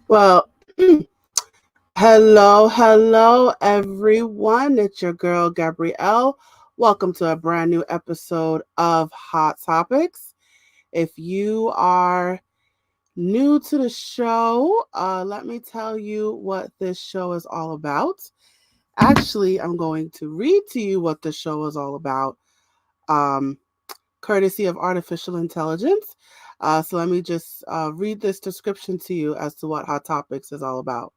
Well, hello, everyone. It's your girl, Gabrielle. Welcome to a brand new episode of Hot Topics. If you are new to the show, let me tell you what this show is all about. Actually, I'm going to read to you what the show is all about, um, courtesy of artificial intelligence. So let me just read this description to you as to what Hot Topics is all about.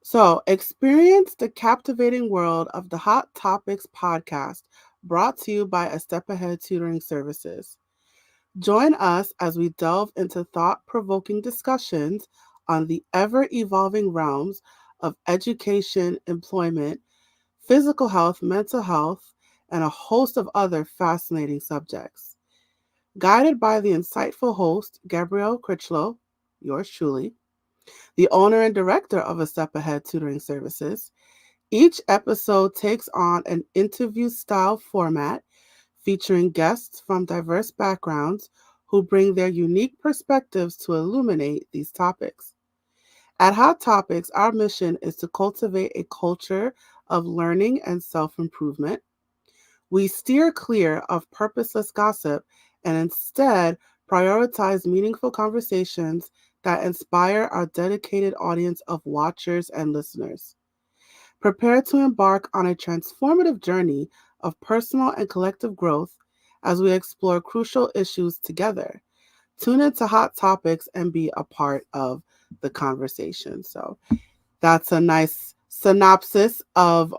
So, experience the captivating world of the Hot Topics podcast, brought to you by A Step Ahead Tutoring Services. Join us as we delve into thought provoking discussions on the ever evolving realms of education, employment, physical health, mental health, and a host of other fascinating subjects. Guided by the insightful host, Gabrielle Crichlow, yours truly, the owner and director of A Step Ahead Tutoring Services. Each episode takes on an interview style format featuring guests from diverse backgrounds who bring their unique perspectives to illuminate these topics. At Hot Topics, our mission is to cultivate a culture of learning and self improvement. We steer clear of purposeless gossip and instead prioritize meaningful conversations that inspire our dedicated audience of watchers and listeners. Prepare to embark on a transformative journey of personal and collective growth as we explore crucial issues together. Tune into Hot Topics and be a part of the conversation. So that's a nice synopsis of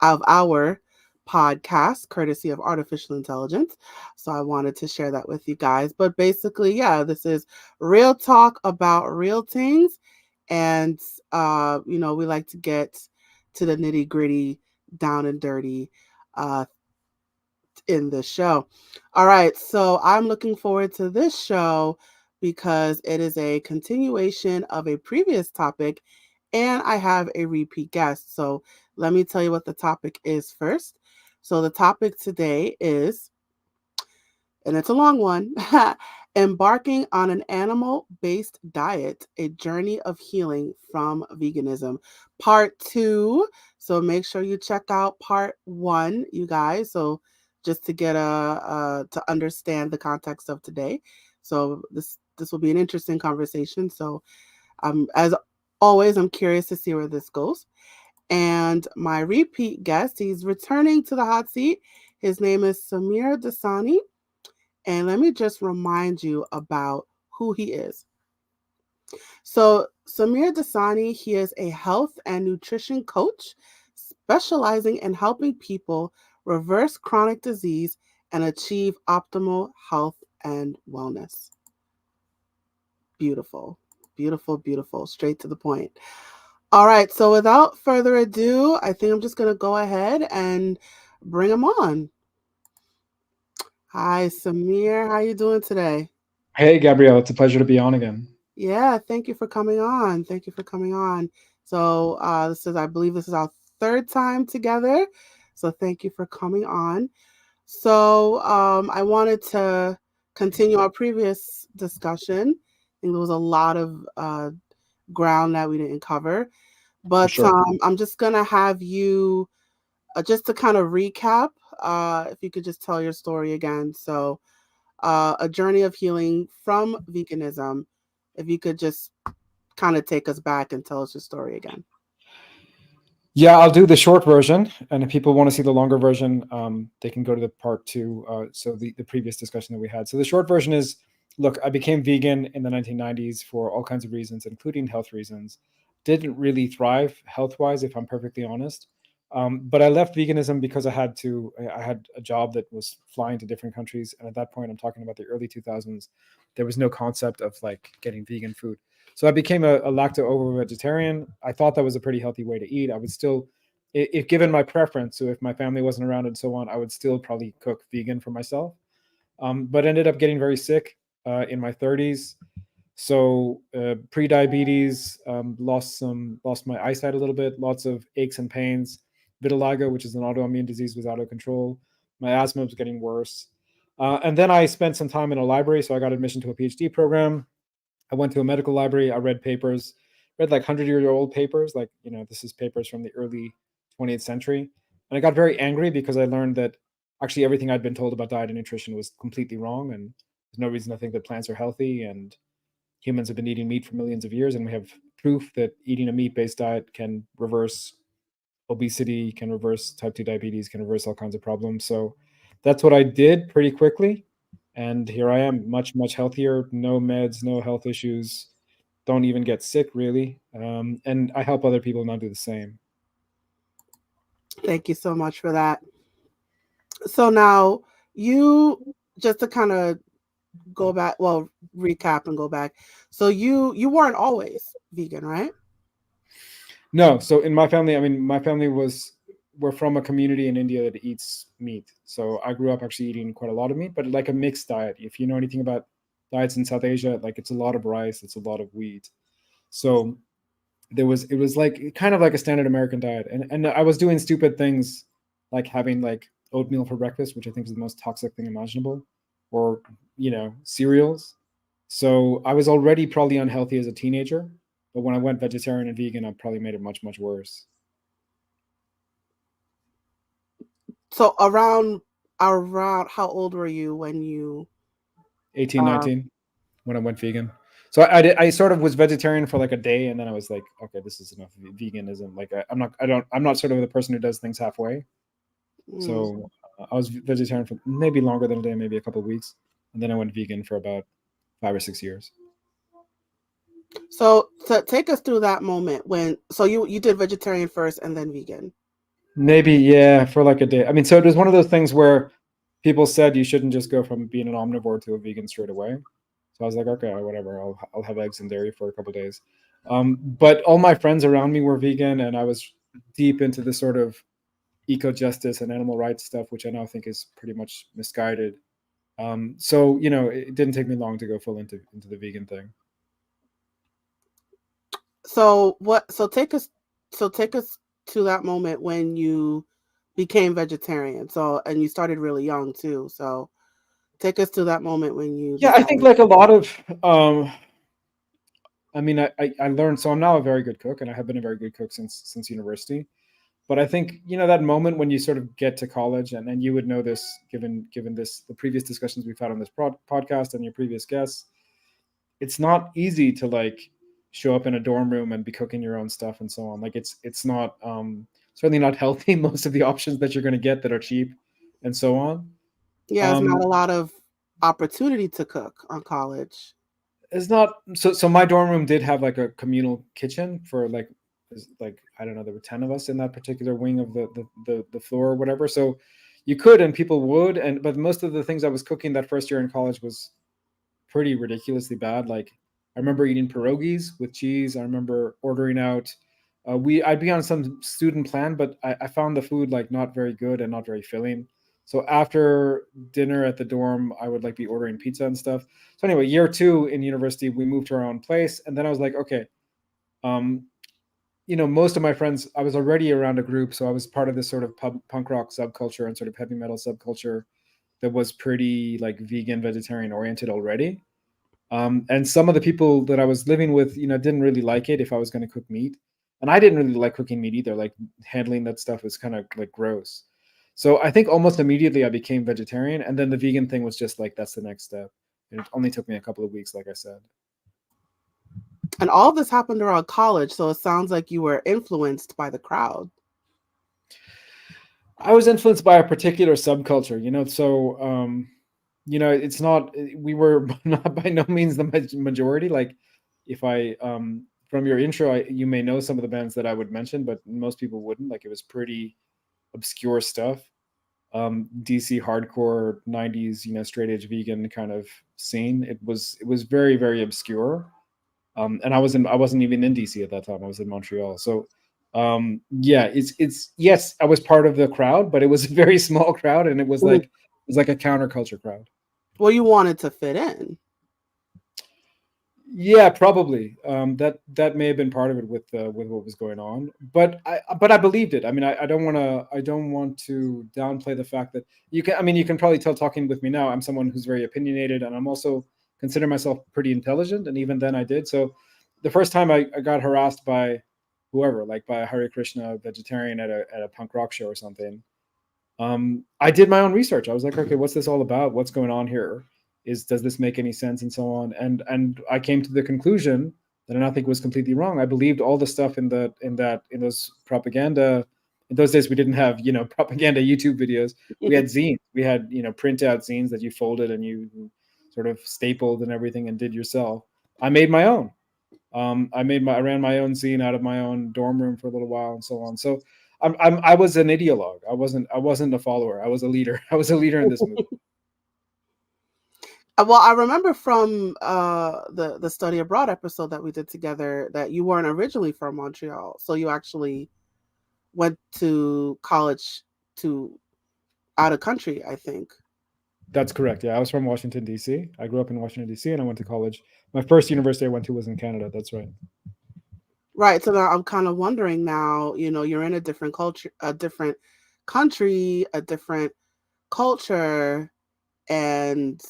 our podcast, courtesy of artificial intelligence. So I wanted to share that with you guys. But basically, yeah, this is real talk about real things. And we like to get to the nitty gritty, down and dirty uh in this show. All right, so I'm looking forward to this show because it is a continuation of a previous topic and I have a repeat guest. So let me tell you what the topic is first. So the topic today is, and it's a long one, embarking on an animal based diet, a journey of healing from veganism, part two. So make sure you check out part one, you guys. So just to get to understand the context of today. So this will be an interesting conversation. So as always, I'm curious to see where this goes. And my repeat guest, he's returning to the hot seat. His name is Sameer Dossani. And let me just remind you about who he is. So, Sameer Dossani, he is a health and nutrition coach specializing in helping people reverse chronic disease and achieve optimal health and wellness. Beautiful, beautiful, beautiful. Straight to the point. All right. So, without further ado, I think I'm just going to go ahead and bring him on. Hi, Sameer. How you doing today? Hey, Gabrielle, it's a pleasure to be on again. Yeah, thank you for coming on. Thank you for coming on. So, I believe this is our third time together. So, thank you for coming on. So, I wanted to continue our previous discussion. I think there was a lot of ground that we didn't cover, For but sure. I'm just gonna have you just to kind of recap. If you could just tell your story again. So, a journey of healing from veganism. If you could just kind of take us back and tell us your story again. Yeah, I'll do the short version, and if people want to see the longer version, they can go to the part two. So the previous discussion that we had. So the short version is, look, I became vegan in the 1990s for all kinds of reasons, including health reasons. Didn't really thrive health wise, if I'm perfectly honest. But I left veganism because I had to. I had a job that was flying to different countries, and at that point, I'm talking about the early 2000s. There was no concept of like getting vegan food. So I became a lacto ovo vegetarian. I thought that was a pretty healthy way to eat. I would still, if given my preference, so if my family wasn't around and so on, I would still probably cook vegan for myself. But ended up getting very sick in my 30s. So pre-diabetes, lost my eyesight a little bit, lots of aches and pains, vitiligo, which is an autoimmune disease, was out of control. My asthma was getting worse. And then I spent some time in a library, so I got admission to a PhD program I went to a medical library. I read papers, read like 100-year-old papers, like, this is papers from the early 20th century. And I got very angry because I learned that actually everything I'd been told about diet and nutrition was completely wrong. And there's no reason to think that plants are healthy. And humans have been eating meat for millions of years. And we have proof that eating a meat based diet can reverse obesity, can reverse type 2 diabetes, can reverse all kinds of problems. So that's what I did pretty quickly. And here I am, much, much healthier, no meds, no health issues, don't even get sick really. And I help other people now do the same. Thank you so much for that. So now you, just to kind of go back, well, recap and go back. So you weren't always vegan, right? No, so in my family, I mean, my family we're from a community in India that eats meat. So I grew up actually eating quite a lot of meat, but like a mixed diet. If you know anything about diets in South Asia, like it's a lot of rice, it's a lot of wheat. So it was like kind of like a standard American diet. And I was doing stupid things like having like oatmeal for breakfast, which I think is the most toxic thing imaginable, or cereals. So I was already probably unhealthy as a teenager, but when I went vegetarian and vegan, I probably made it much, much worse. So around how old were you when you 18, uh 19, when I went vegan. So I sort of was vegetarian for like a day, and then I was like, okay, this is enough veganism. Like I'm not sort of the person who does things halfway. mm. So I was vegetarian for maybe longer than a day, maybe a couple of weeks, and then I went vegan for about 5 or 6 years. So take us through that moment when so you did vegetarian first and then vegan. Maybe, yeah, for like a day. I mean, so it was one of those things where people said you shouldn't just go from being an omnivore to a vegan straight away. So I was like, okay, whatever. I'll have eggs and dairy for a couple of days. But all my friends around me were vegan, and I was deep into the sort of eco justice and animal rights stuff, which I now think is pretty much misguided. So it didn't take me long to go full into the vegan thing. So what take us to that moment when you became vegetarian. So and you started really young too. So take us to that moment when you Yeah, I think decided. like a lot of I mean, I learned, so I'm now a very good cook, and I have been a very good cook since university. But I think that moment when you sort of get to college, and you would know this given this the previous discussions we've had on this podcast and your previous guests, it's not easy to like show up in a dorm room and be cooking your own stuff and so on. Like it's not certainly not healthy. Most of the options that you're going to get that are cheap and so on. Yeah, it's not Um, a lot of opportunity to cook on college. it's not so my dorm room did have like a communal kitchen for like I don't know, there were 10 of us in that particular wing of the floor or whatever. So you could, and people would, and but most of the things I was cooking that first year in college was pretty ridiculously bad. Like I remember eating pierogies with cheese. I remember ordering out. I'd be on some student plan, but I found the food like not very good and not very filling. So after dinner at the dorm, I would like be ordering pizza and stuff. So anyway, year two in university, we moved to our own place, and then I was like, okay, um, most of my friends, I was already around a group, so I was part of this sort of punk rock subculture and sort of heavy metal subculture that was pretty like vegan, vegetarian oriented already. And some of the people that I was living with, didn't really like it if I was going to cook meat. And I didn't really like cooking meat either. Like handling that stuff was kind of like gross. So I think almost immediately I became vegetarian. And then the vegan thing was just like, that's the next step. And it only took me a couple of weeks, like I said. And all this happened around college, so it sounds like you were influenced by the crowd. I was influenced by a particular subculture, so, it's not, we were not by no means the majority. Like if from your intro, you may know some of the bands that I would mention, but most people wouldn't. Like it was pretty obscure stuff. DC hardcore 90s, straight edge vegan kind of scene. It was very, very obscure. And I wasn't even in DC at that time. I was in Montreal. So yeah, it's yes, I was part of the crowd, but it was a very small crowd, and Mhm. it was like a counterculture crowd. Well, you wanted to fit in. Yeah, probably. That may have been part of it with what was going on, but I believed it. I mean, I don't want to downplay the fact that you can. I mean, you can probably tell talking with me now. I'm someone who's very opinionated, and I'm also consider myself pretty intelligent, and even then I did. So the first time I got harassed by whoever, like by a Hare Krishna vegetarian at a punk rock show or something, I did my own research. I was like, okay, what's this all about? What's going on here? Does this make any sense, and so on? And I came to the conclusion that I think was completely wrong. I believed all the stuff in those propaganda. In those days, we didn't have propaganda YouTube videos. We had zines. We had printout zines that you folded and you sort of stapled and everything and did yourself. I made my own. I ran my own zine out of my own dorm room for a little while and so on. So I was an ideologue. I wasn't a follower. I was a leader. I was a leader in this movement. Well, I remember from the study abroad episode that we did together that you weren't originally from Montreal, so you actually went to college to out of country, I think. That's correct. Yeah, I was from Washington D.C. I grew up in Washington D.C. and I went to college. My first university I went to was in Canada. That's right. Right. So now I'm kind of wondering now, you're in a different culture, a different country, a different culture, and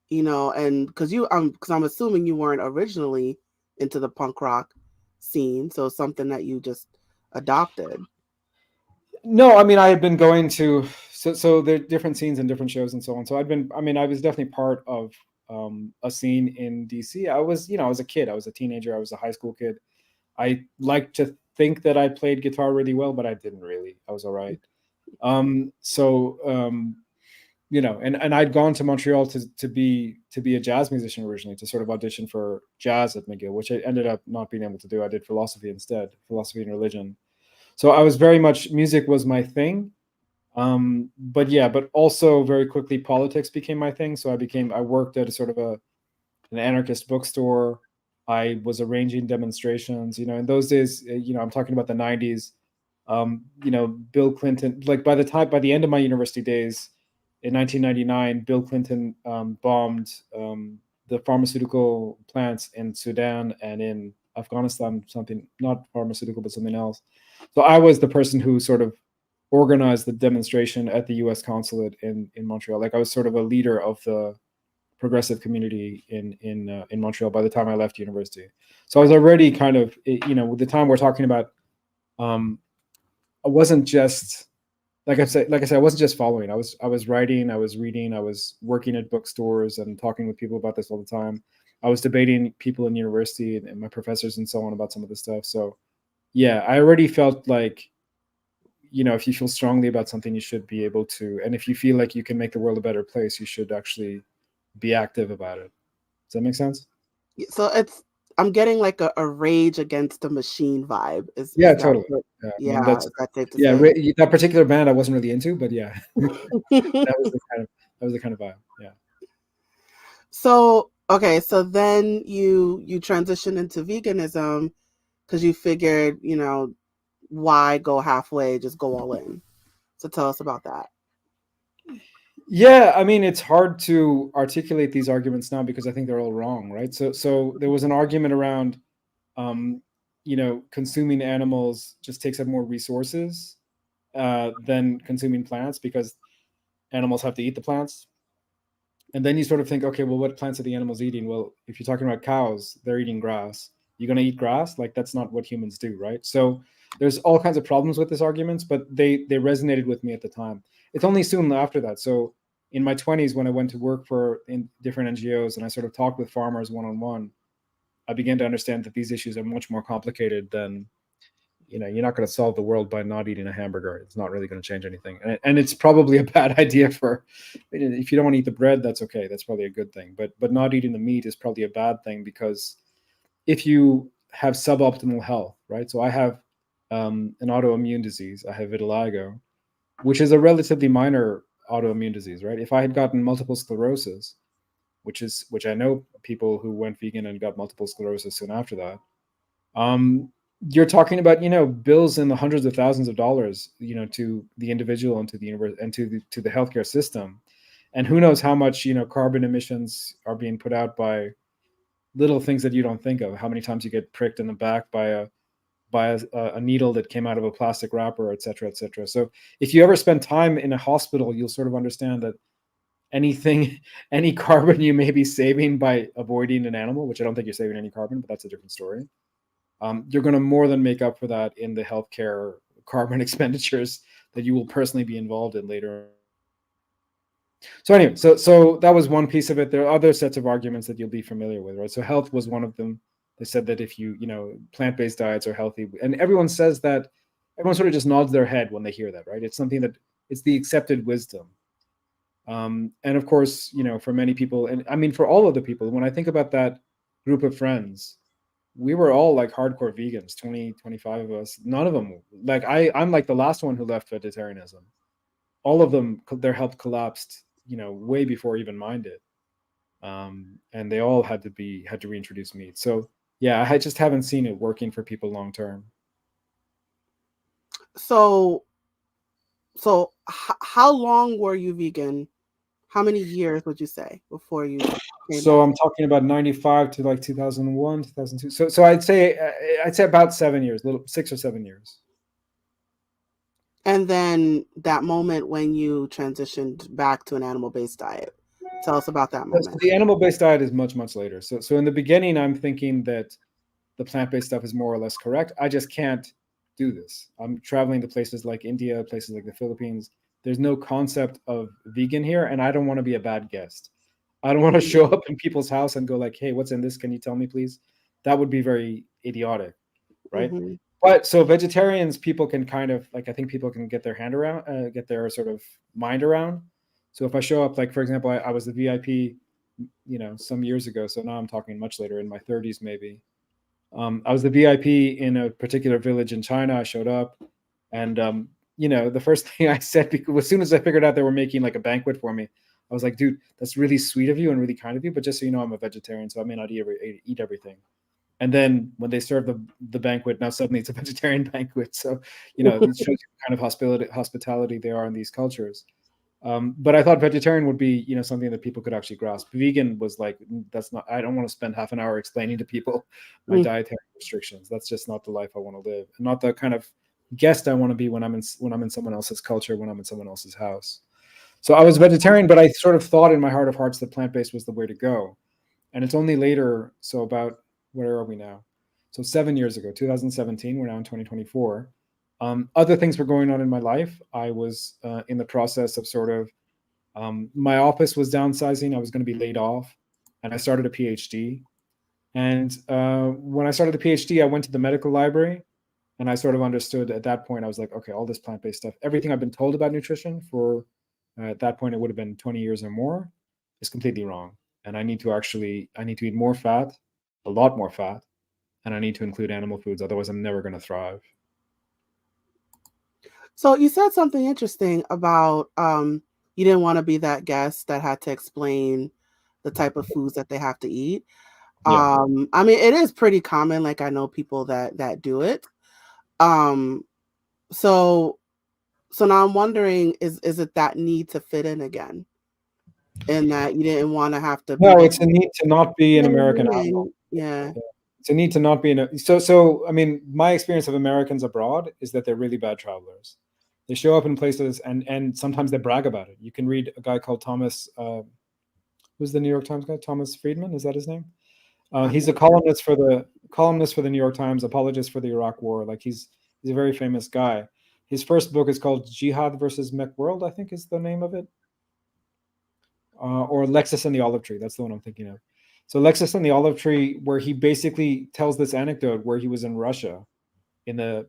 and because I'm assuming you weren't originally into the punk rock scene, so something that you just adopted. No, I mean I had been going to so there are different scenes and different shows and so on. So I was definitely part of a scene in DC. I was a kid. I was a teenager. I was a high school kid. I like to think that I played guitar really well, but I didn't really. I was all right. So and I'd gone to Montreal to be a jazz musician originally, to sort of audition for jazz at McGill, which I ended up not being able to do. I did philosophy instead, philosophy and religion. So I was very much, music was my thing. But also very quickly politics became my thing. So I worked at a sort of an anarchist bookstore. I was arranging demonstrations. In those days, I'm talking about the 90s. Bill Clinton, like by the end of my university days in 1999, Bill Clinton bombed the pharmaceutical plants in Sudan and in Afghanistan, something not pharmaceutical, but something else. So I was the person who sort of organized the demonstration at the U.S. consulate in Montreal. Like I was sort of a leader of the progressive community in Montreal by the time I left university. So I was already kind of, with the time we're talking about, I wasn't just like I said, I wasn't just following. I was writing, I was reading, I was working at bookstores and talking with people about this all the time. I was debating people in university and my professors and so on about some of this stuff. So yeah, I already felt like, if you feel strongly about something, you should be able to, and if you feel like you can make the world a better place, you should actually be active about it. Does that make sense? So I'm getting like a Rage Against the Machine vibe. Yeah, Is that totally. what? Yeah, I mean Yeah, that's is that safe to yeah. say? That particular band I wasn't really into, but yeah, that was the kind of vibe. Yeah. So okay, so then you transition into veganism because you figured, why go halfway, just go all in. So tell us about that. Yeah, I mean, it's hard to articulate these arguments now because I think they're all wrong, right? So there was an argument around, um, consuming animals just takes up more resources than consuming plants because animals have to eat the plants. And then you sort of think, okay, well, what plants are the animals eating? Well, if you're talking about cows, they're eating grass. You're going to eat grass? Like that's not what humans do, right? So there's all kinds of problems with these arguments, but they resonated with me at the time. It's only soon after that. So in my 20s, when I went to work in different NGOs and I sort of talked with farmers one on one, I began to understand that these issues are much more complicated than, you're not going to solve the world by not eating a hamburger. It's not really going to change anything. And it's probably a bad idea if you don't want to eat the bread, that's okay. That's probably a good thing. But not eating the meat is probably a bad thing because if you have suboptimal health, right? So I have an autoimmune disease. I have vitiligo, which is a relatively minor autoimmune disease, right? If I had gotten multiple sclerosis, which I know people who went vegan and got multiple sclerosis soon after that, um, you're talking about bills in the hundreds of thousands of dollars, to the individual and to the universe and to the healthcare system, and who knows how much carbon emissions are being put out by little things that you don't think of. How many times you get pricked in the back by a needle that came out of a plastic wrapper, et cetera, et cetera. So if you ever spend time in a hospital, you'll sort of understand that anything, any carbon you may be saving by avoiding an animal, which I don't think you're saving any carbon, but that's a different story. You're going to more than make up for that in the healthcare carbon expenditures that you will personally be involved in later in life. So anyway, so that was one piece of it. There are other sets of arguments that you'll be familiar with, right? So health was one of them. They said that if plant-based diets are healthy, and everyone says that, everyone sort of just nods their head when they hear that, right? It's something that it's the accepted wisdom. And of course, for many people, and I mean, for all of the people, when I think about that group of friends, we were all like hardcore vegans, 20, 25 of us. None of them, like I'm like the last one who left vegetarianism. All of them, their health collapsed, way before even mine did. And they all had to reintroduce meat. So yeah, I just haven't seen it working for people long term. So how long were you vegan? How many years would you say before you came So back? I'm talking about 95 to like 2001, 2002. So I'd say about 7 years, 6 or 7 years. And then that moment when you transitioned back to an animal-based diet. Tell us about that So moment. the animal-based diet is much, much later. So in the beginning, I'm thinking that the plant-based stuff is more or less correct. I just can't do this. I'm traveling to places like India, places like the Philippines. There's no concept of vegan here, and I don't want to be a bad guest. I don't want to show up in people's house and go like, "Hey, what's in this? Can you tell me, please?" That would be very idiotic, right? Mm-hmm. But so vegetarians, people can kind of like, I think people can get their hand around, get their sort of mind around. So if I show up, like for example, I was the VIP, some years ago. So now I'm talking much later, in my 30s maybe. I was the VIP in a particular village in China. I showed up, and the first thing I said, because as soon as I figured out they were making like a banquet for me, I was like, "Dude, that's really sweet of you and really kind of you, but just so you know, I'm a vegetarian, so I may not eat everything." And then when they serve the banquet, now suddenly it's a vegetarian banquet. So it shows you the kind of hospitality they are in these cultures. But I thought vegetarian would be, something that people could actually grasp. Vegan was like, that's not. I don't want to spend half an hour explaining to people my dietary restrictions. That's just not the life I want to live, and not the kind of guest I want to be when I'm in someone else's culture, when I'm in someone else's house. So I was vegetarian, but I sort of thought in my heart of hearts that plant-based was the way to go. And it's only later, so about, where are we now? So 7 years ago, 2017, we're now in 2024. Other things were going on in my life. I was in the process of sort of, my office was downsizing. I was going to be laid off, and I started a PhD. And when I started the PhD, I went to the medical library, and I sort of understood at that point. I was like, okay, all this plant-based stuff, everything I've been told about nutrition for, at that point, it would have been 20 years or more, is completely wrong. And I need to eat more fat, a lot more fat, and I need to include animal foods. Otherwise, I'm never going to thrive. So you said something interesting about you didn't want to be that guest that had to explain the type of foods that they have to eat. Yeah. I mean, it is pretty common. Like I know people that do it. Um, so now I'm wondering, is it that need to fit in again, and that you didn't want to have to be No, like, it's a need to not be an American asshole. yeah. Yeah. It's a need to not be in a, so I mean, my experience of Americans abroad is that they're really bad travelers. They show up in places, and sometimes they brag about it. You can read a guy called Thomas, who's the New York Times guy? Thomas Friedman, is that his name? He's a columnist for the New York Times, apologist for the Iraq War. Like he's a very famous guy. His first book is called Jihad versus McWorld, I think is the name of it. Or Lexus and the Olive Tree. That's the one I'm thinking of. So Lexus and the Olive Tree, where he basically tells this anecdote where he was in Russia in the,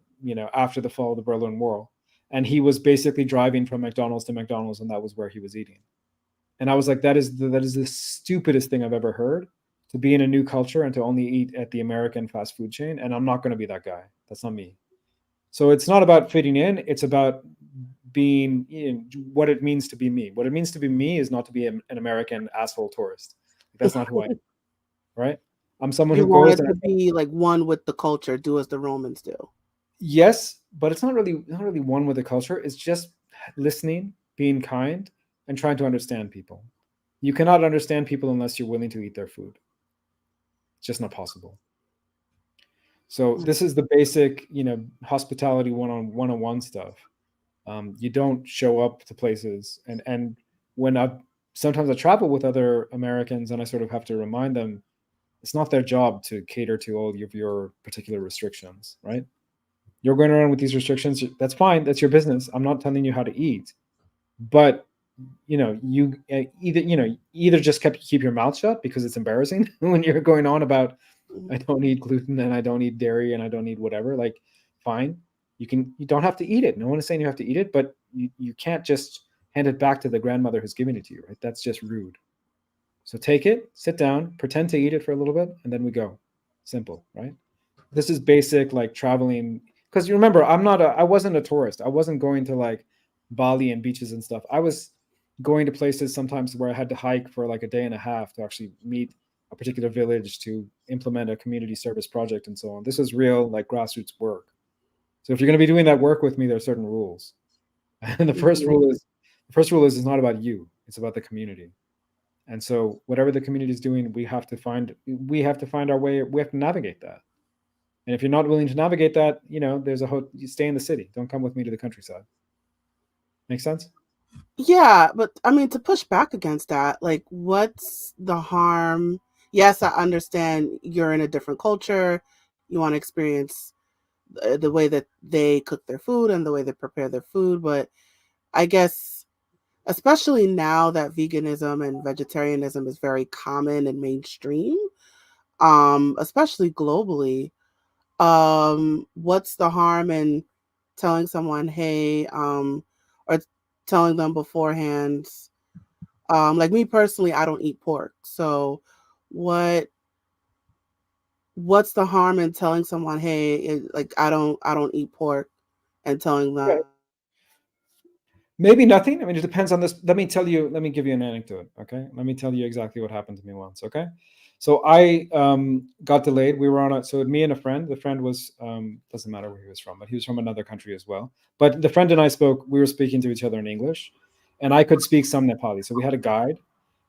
after the fall of the Berlin Wall, and he was basically driving from McDonald's to McDonald's, and that was where he was eating. And I was like, that is the stupidest thing I've ever heard, to be in a new culture and to only eat at the American fast food chain. And I'm not going to be that guy. That's not me. So it's not about fitting in. It's about being, what it means to be me. What it means to be me is not to be an American asshole tourist. That's not who I am, right? I'm someone You who goes wanted and, to be like one with the culture, do as the Romans do. yes, but it's not really one with the culture. It's just listening, being kind, and trying to understand people. You cannot understand people unless you're willing to eat their food. It's just not possible. So this is the basic, hospitality one-on-one stuff. You don't show up to places, and when sometimes I travel with other Americans and I sort of have to remind them it's not their job to cater to all of your particular restrictions, right? You're going around with these restrictions. That's fine. That's your business. I'm not telling you how to eat, but you either just keep your mouth shut because it's embarrassing when you're going on about I don't eat gluten and I don't eat dairy and I don't eat whatever. Like, fine, you don't have to eat it. No one is saying you have to eat it, but you can't just hand it back to the grandmother who's giving it to you, right? That's just rude. So take it, sit down, pretend to eat it for a little bit, and then we go. Simple, right? This is basic like traveling because you remember I wasn't a tourist. I wasn't going to like Bali and beaches and stuff. I was going to places sometimes where I had to hike for like a day and a half to actually meet a particular village to implement a community service project and so on. This is real like grassroots work. So if you're going to be doing that work with me, there are certain rules. And Mhm. the first rule is it's not about you, it's about the community. And so whatever the community is doing, we have to find our way, we have to navigate that. And if you're not willing to navigate that, you stay in the city. Don't come with me to the countryside. Make sense? Yeah, but I mean, to push back against that, like, what's the harm? Yes, I understand you're in a different culture. You want to experience the way that they cook their food and the way they prepare their food. But I guess, especially now that veganism and vegetarianism is very common and mainstream, especially globally, what's the harm in telling someone, hey, or telling them beforehand, like me personally, I don't eat pork. So what what's the harm in telling someone, hey, like I don't eat pork, and telling them, Okay. Maybe nothing. I mean, it depends on this. Let me give you an anecdote. Okay. Let me tell you exactly what happened to me once. Okay. So I got delayed. We were so me and a friend, the friend was, doesn't matter where he was from, but he was from another country as well. But the friend and we were speaking to each other in English and I could speak some Nepali. So we had a guide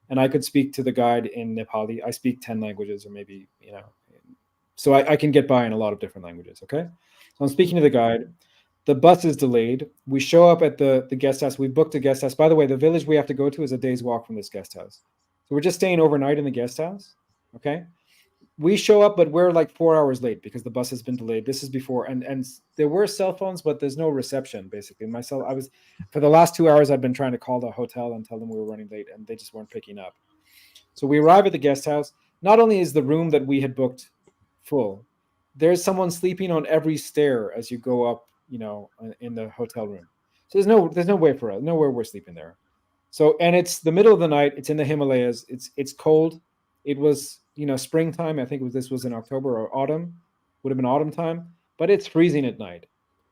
and I could speak to the guide in Nepali. I speak 10 languages or maybe, so I can get by in a lot of different languages. Okay. So I'm speaking to the guide. The bus is delayed. We show up at the guest house. We booked a guest house. By the way, the village we have to go to is a day's walk from this guest house. So we're just staying overnight in the guest house. Okay. We show up, but we're like 4 hours late because the bus has been delayed. This is before, and there were cell phones, but there's no reception. Basically, I was for the last 2 hours. I've been trying to call the hotel and tell them we were running late, and they just weren't picking up. So we arrive at the guest house. Not only is the room that we had booked full, there's someone sleeping on every stair as you go up, in the hotel room. So there's no way for us, nowhere we're sleeping there. So and it's the middle of the night. It's in the Himalayas. It's cold. It was springtime. I think this was in October or autumn. Would have been autumn time, but it's freezing at night,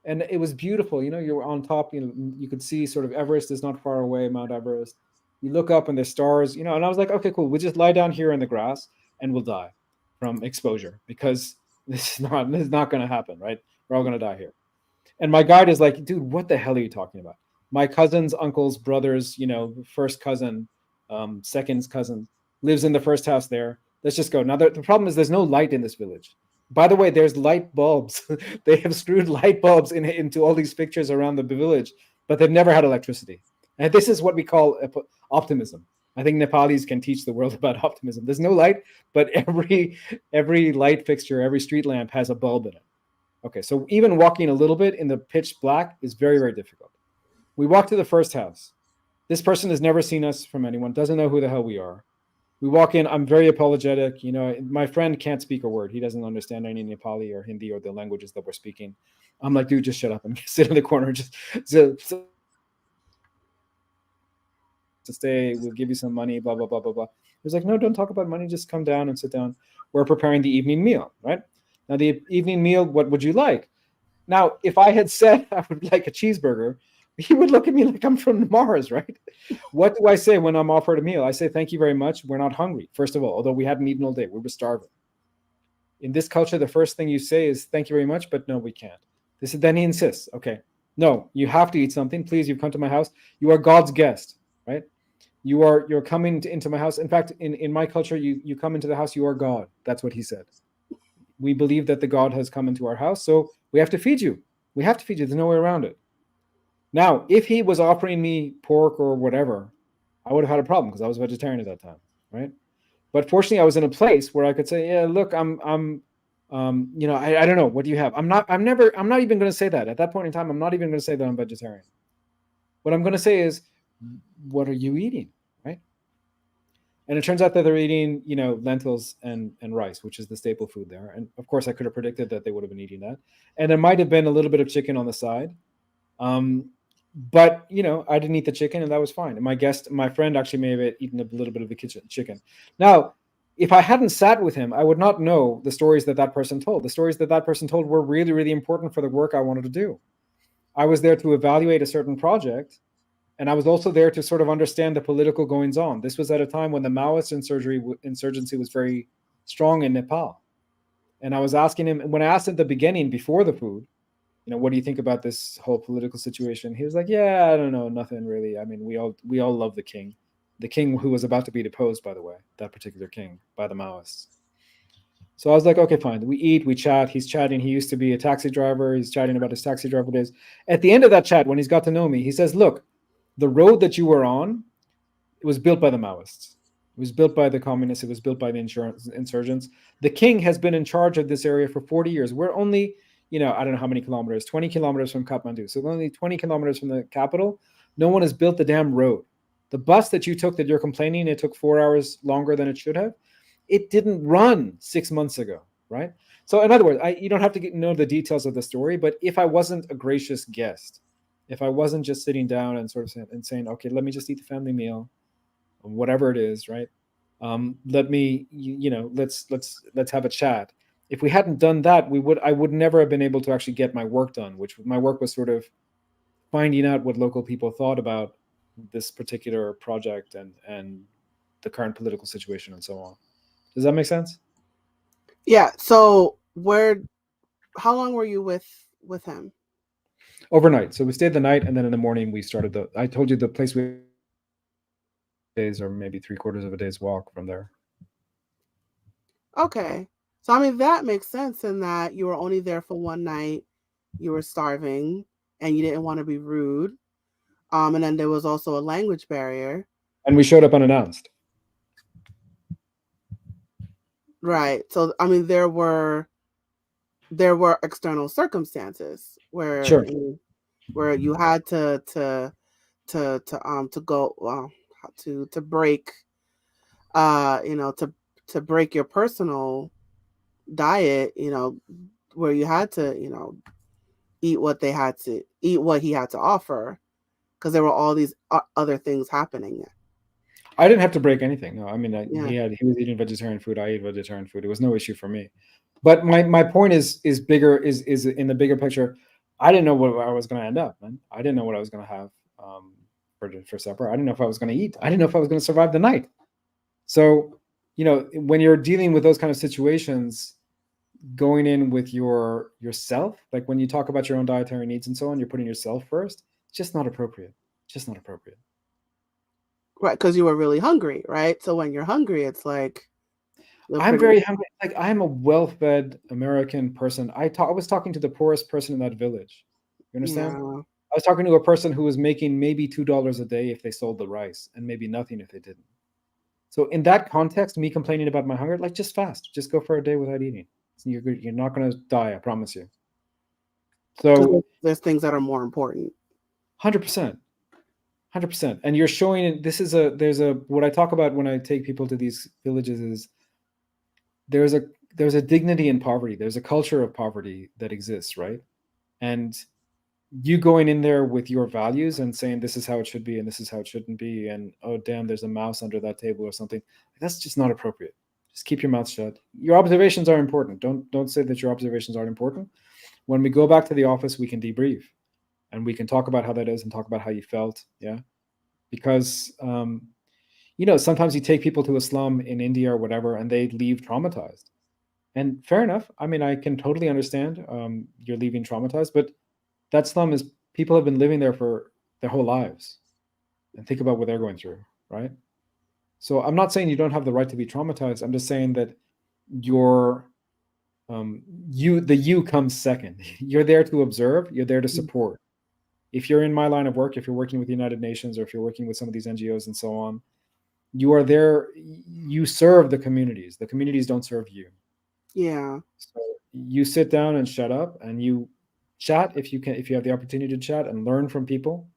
and it was beautiful. You were on top. You could see sort of Everest is not far away. Mount Everest. You look up and the stars. And I was like, okay, cool. We'll just lie down here in the grass and we'll die from exposure because this is not going to happen, right? We're all going to die here. And my guide is like, dude, what the hell are you talking about? My cousins, uncles, brothers, first cousin, second cousin lives in the first house there. Let's just go. Now, the problem is there's no light in this village. By the way, there's light bulbs. They have screwed light bulbs into all these pictures around the village, but they've never had electricity. And this is what we call optimism. I think Nepalis can teach the world about optimism. There's no light, but every light fixture, every street lamp has a bulb in it. Okay, so even walking a little bit in the pitch black is very, very difficult. We walk to the first house. This person has never seen us from anyone, doesn't know who the hell we are. We walk in. I'm very apologetic. My friend can't speak a word. He doesn't understand any Nepali or Hindi or the languages that we're speaking. I'm like, dude, just shut up and sit in the corner. Just to stay. We'll give you some money. Blah blah blah blah blah. He was like, no, don't talk about money. Just come down and sit down. We're preparing the evening meal, right? Now the evening meal. What would you like? Now, if I had said I would like a cheeseburger, he would look at me like I'm from Mars, right? What do I say when I'm offered a meal? I say, thank you very much. We're not hungry, first of all, although we hadn't eaten all day. We were starving. In this culture, the first thing you say is, thank you very much, but no, we can't. Then he insists, okay, no, you have to eat something. Please, you've come to my house. You are God's guest, right? You're coming into my house. In fact, in my culture, you come into the house, you are God. That's what he said. We believe that the God has come into our house, so we have to feed you. We have to feed you. There's no way around it. Now, if he was offering me pork or whatever, I would have had a problem because I was vegetarian at that time, right? But fortunately, I was in a place where I could say, yeah, look, I don't know, what do you have? I'm not even going to say that at that point in time. I'm not even going to say that I'm vegetarian. What I'm going to say is, what are you eating, right? And it turns out that they're eating, lentils and rice, which is the staple food there. And of course, I could have predicted that they would have been eating that. And there might have been a little bit of chicken on the side. But I didn't eat the chicken, and that was fine. And my friend, actually may have eaten a little bit of the chicken. Now, if I hadn't sat with him, I would not know the stories that person told. The stories that person told were really, really important for the work I wanted to do. I was there to evaluate a certain project, and I was also there to sort of understand the political goings on. This was at a time when the Maoist insurgency was very strong in Nepal. And I was asking him, when I asked him at the beginning, before the food, what do you think about this whole political situation? He was like, yeah, I don't know, nothing really. I mean, we all love the king who was about to be deposed, by the way, that particular king, by the Maoists. So I was like, okay, fine. We eat, we chat. He's chatting. He used to be a taxi driver. He's chatting about his taxi driver days. At the end of that chat, when he's got to know me, he says, look, the road that you were on, it was built by the Maoists. It was built by the communists. It was built by the insurgents. The king has been in charge of this area for 40 years. We're only, I don't know how many kilometers, 20 kilometers from Kathmandu. So only 20 kilometers from the capital. No one has built the damn road. The bus that you took that you're complaining it took 4 hours longer than it should have, it didn't run 6 months ago, right? So in other words, you don't have to know the details of the story, but if I wasn't a gracious guest, if I wasn't just sitting down and sort of saying, okay, let me just eat the family meal, whatever it is, right? Let me, let's have a chat. If we hadn't done that, I would never have been able to actually get my work done, which my work was sort of finding out what local people thought about this particular project and the current political situation and so on. Does that make sense? Yeah. So how long were you with him? Overnight. So we stayed the night, and then in the morning we started I told you the place we days or maybe 3/4 of a day's walk from there. Okay. So I mean that makes sense in that you were only there for one night, you were starving, and you didn't want to be rude. And then there was also a language barrier. And we showed up unannounced. Right. So I mean there were external circumstances where Sure. where you had to go to break to break your personal diet, where you had to, eat what he had to offer, because there were all these other things happening. I didn't have to break anything. No, I mean, Yeah. he was eating vegetarian food. I ate vegetarian food. It was no issue for me. But my point is bigger, is in the bigger picture. I didn't know where I was going to end up, man. I didn't know what I was going to have for supper. I didn't know if I was going to eat. I didn't know if I was going to survive the night. So, when you're dealing with those kind of situations, going in with yourself, like when you talk about your own dietary needs and so on, you're putting yourself first. It's just not appropriate. Just not appropriate. Right, because you were really hungry, right? So when you're hungry, it's like I'm very hungry. Like, I'm a well-fed American person. I was talking to the poorest person in that village. You understand? Yeah. I was talking to a person who was making maybe $2 a day if they sold the rice, and maybe nothing if they didn't. So in that context, me complaining about my hunger, like, just fast, just go for a day without eating. You're not going to die, I promise you. So there's things that are more important. 100%. 100%. And you're showing, what I talk about when I take people to these villages is there's a dignity in poverty. There's a culture of poverty that exists, right? And you going in there with your values and saying this is how it should be and this is how it shouldn't be, and oh damn, there's a mouse under that table or something, that's just not appropriate. Just keep your mouth shut. Your observations are important. Don't say that your observations aren't important. When we go back to the office, we can debrief and we can talk about how that is and talk about how you felt. Yeah. Because sometimes you take people to a slum in India or whatever and they leave traumatized. And fair enough. I mean, I can totally understand you're leaving traumatized, but that slum is, people have been living there for their whole lives. And think about what they're going through, right? So I'm not saying you don't have the right to be traumatized. I'm just saying that the you comes second. You're there to observe. You're there to support. If you're in my line of work, if you're working with the United Nations, or if you're working with some of these NGOs and so on, you are there, you serve the communities. The communities don't serve you. Yeah. So you sit down and shut up, and you chat if you can, if you have the opportunity to chat and learn from people.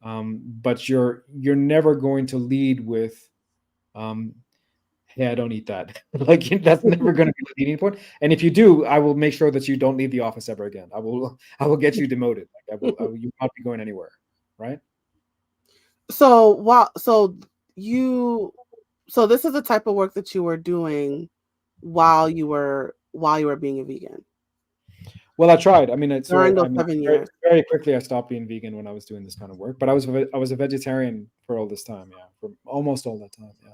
But you're never going to lead with, hey, I don't eat that. Like, that's never going to be the leading point. And if you do, I will make sure that you don't leave the office ever again. I will get you demoted. Like, you will not be going anywhere, right? So you so this is the type of work that you were doing while you were being a vegan Well, I tried. I mean, during I those mean, 7 years. very quickly I stopped being vegan when I was doing this kind of work. But I was a vegetarian for all this time. Yeah, for almost all that time. Yeah.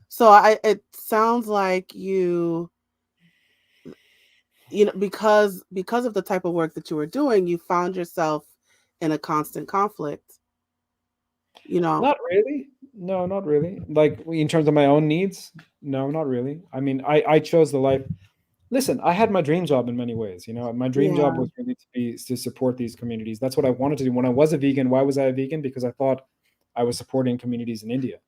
So it sounds like you know, because of the type of work that you were doing, you found yourself in a constant conflict, you know. Not really. No, not really. Like, in terms of my own needs, no, not really. I mean, I chose the life. Listen, I had my dream job in many ways. You know, my dream job Yeah. was really to support these communities. That's what I wanted to do. When I was a vegan, why was I a vegan? Because I thought I was supporting communities in India,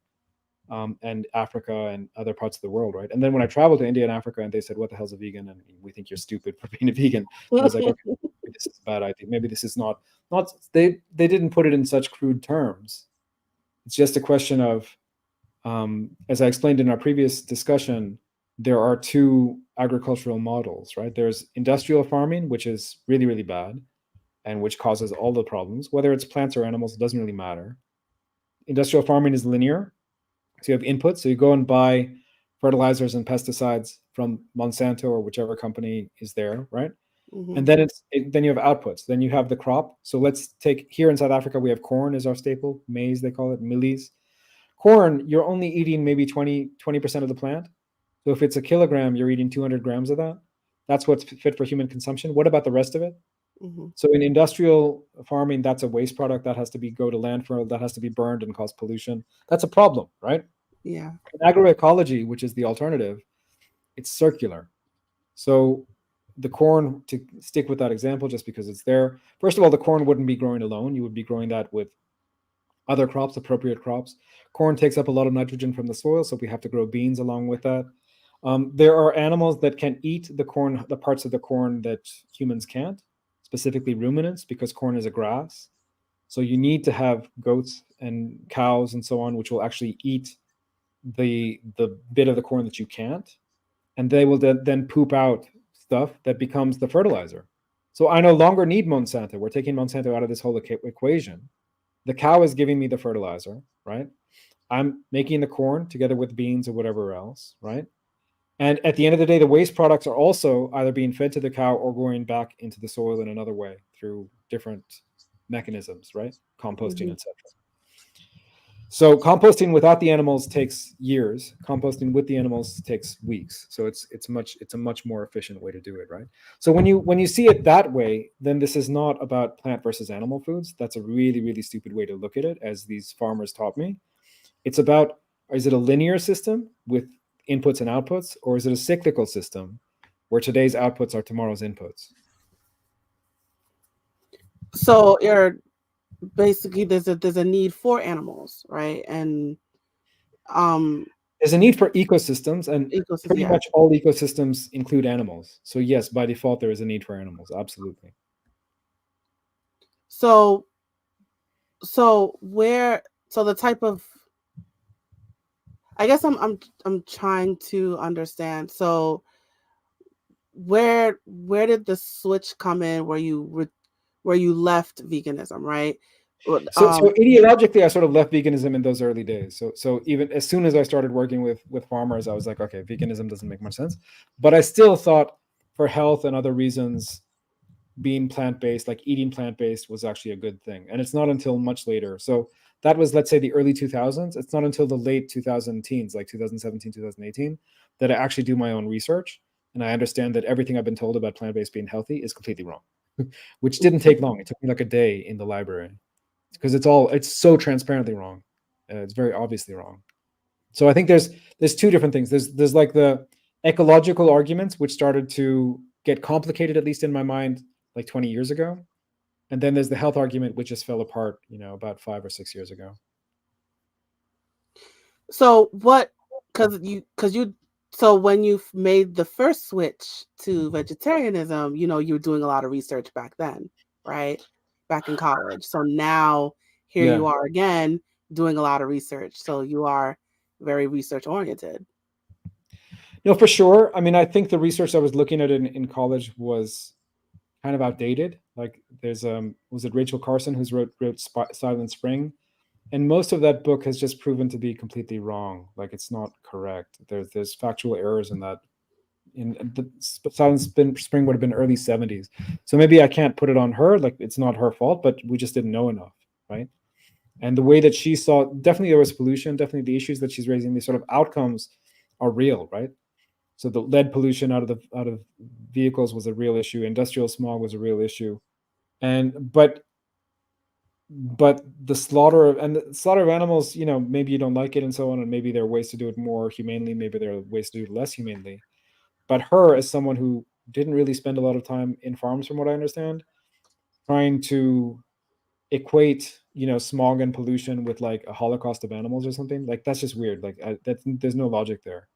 and Africa and other parts of the world, right? And then when I traveled to India and Africa, and they said, "What the hell's a vegan?" and we think you're stupid for being a vegan, I was like, okay, maybe this is a bad idea. Maybe this is not. They didn't put it in such crude terms. It's just a question of, as I explained in our previous discussion, there are two agricultural models, right? There's industrial farming, which is really, really bad and which causes all the problems. Whether it's plants or animals, it doesn't really matter. Industrial farming is linear. So you have inputs. So you go and buy fertilizers and pesticides from Monsanto or whichever company is there, right? And Hmm. then then you have outputs. Then you have the crop. So let's take here in South Africa, we have corn as our staple, maize, they call it, millies. Corn, you're only eating maybe 20% of the plant. So if it's a kilogram, you're eating 200 grams of that. That's what's fit for human consumption. What about the rest of it? Hmm. So in industrial farming, that's a waste product that has to go to landfill, that has to be burned and cause pollution. That's a problem, right? Yeah. In agroecology, which is the alternative, it's circular. So the corn, to stick with that example, just because it's there, first of all, the corn wouldn't be growing alone. You would be growing that with other crops, appropriate crops. Corn takes up a lot of nitrogen from the soil, so we have to grow beans along with that. There are animals that can eat the corn, the parts of the corn that humans can't, specifically ruminants, because corn is a grass. So you need to have goats and cows and so on, which will actually eat the bit of the corn that you can't, and they will then poop out stuff that becomes the fertilizer. So I no longer need Monsanto. We're taking Monsanto out of this whole equation. The cow is giving me the fertilizer, right? I'm making the corn together with beans or whatever else, right? And at the end of the day, the waste products are also either being fed to the cow or going back into the soil in another way through different mechanisms, right? Composting, Hmm. etc. So composting without the animals takes years. Composting with the animals takes weeks. So it's a much more efficient way to do it, right? So when you see it that way, then this is not about plant versus animal foods. That's a really, really stupid way to look at it, as these farmers taught me. It's about, is it a linear system with inputs and outputs, or is it a cyclical system where today's outputs are tomorrow's inputs? So you're basically there's a need for animals, right? And um There's a need for ecosystems, and ecosystem, pretty yeah. much all ecosystems include animals. So yes, by default, there is a need for animals. Absolutely. So so the type of, I guess I'm trying to understand. So where did the switch come in where you left veganism, right? So ideologically, I sort of left veganism in those early days. So even as soon as I started working with farmers, I was like, okay, veganism doesn't make much sense. But I still thought, for health and other reasons, being plant-based, like eating plant-based, was actually a good thing. And it's not until much later. So that was, let's say, the early 2000s. It's not until the late 2000 teens, like 2017, 2018, that I actually do my own research. And I understand that everything I've been told about plant-based being healthy is completely wrong, which didn't take long. It took me like a day in the library, because it's so transparently wrong. It's very obviously wrong. So I think there's two different things. There's like the ecological arguments, which started to get complicated, at least in my mind, like 20 years ago. And then there's the health argument, which just fell apart, about 5 or 6 years ago. So what? So when you made the first switch to vegetarianism, you were doing a lot of research back then, right? Back in college. So now here Yeah. you are again doing a lot of research. So you are very research oriented. No, for sure. I mean, I think the research I was looking at in college was kind of outdated. Like there's was it Rachel Carson who's wrote Silent Spring, and most of that book has just proven to be completely wrong. Like it's not correct. There's factual errors in that. In the Silent Spring would have been early 70s, so maybe I can't put it on her. Like it's not her fault, but we just didn't know enough, right? And the way that she saw, definitely there was pollution. Definitely the issues that she's raising, these sort of outcomes are real, right? So the lead pollution out of vehicles was a real issue. Industrial smog was a real issue, and but the slaughter of animals, maybe you don't like it and so on, and maybe there are ways to do it more humanely. Maybe there are ways to do it less humanely. But her, as someone who didn't really spend a lot of time in farms, from what I understand, trying to equate smog and pollution with like a holocaust of animals or something, like that's just weird. Like there's no logic there.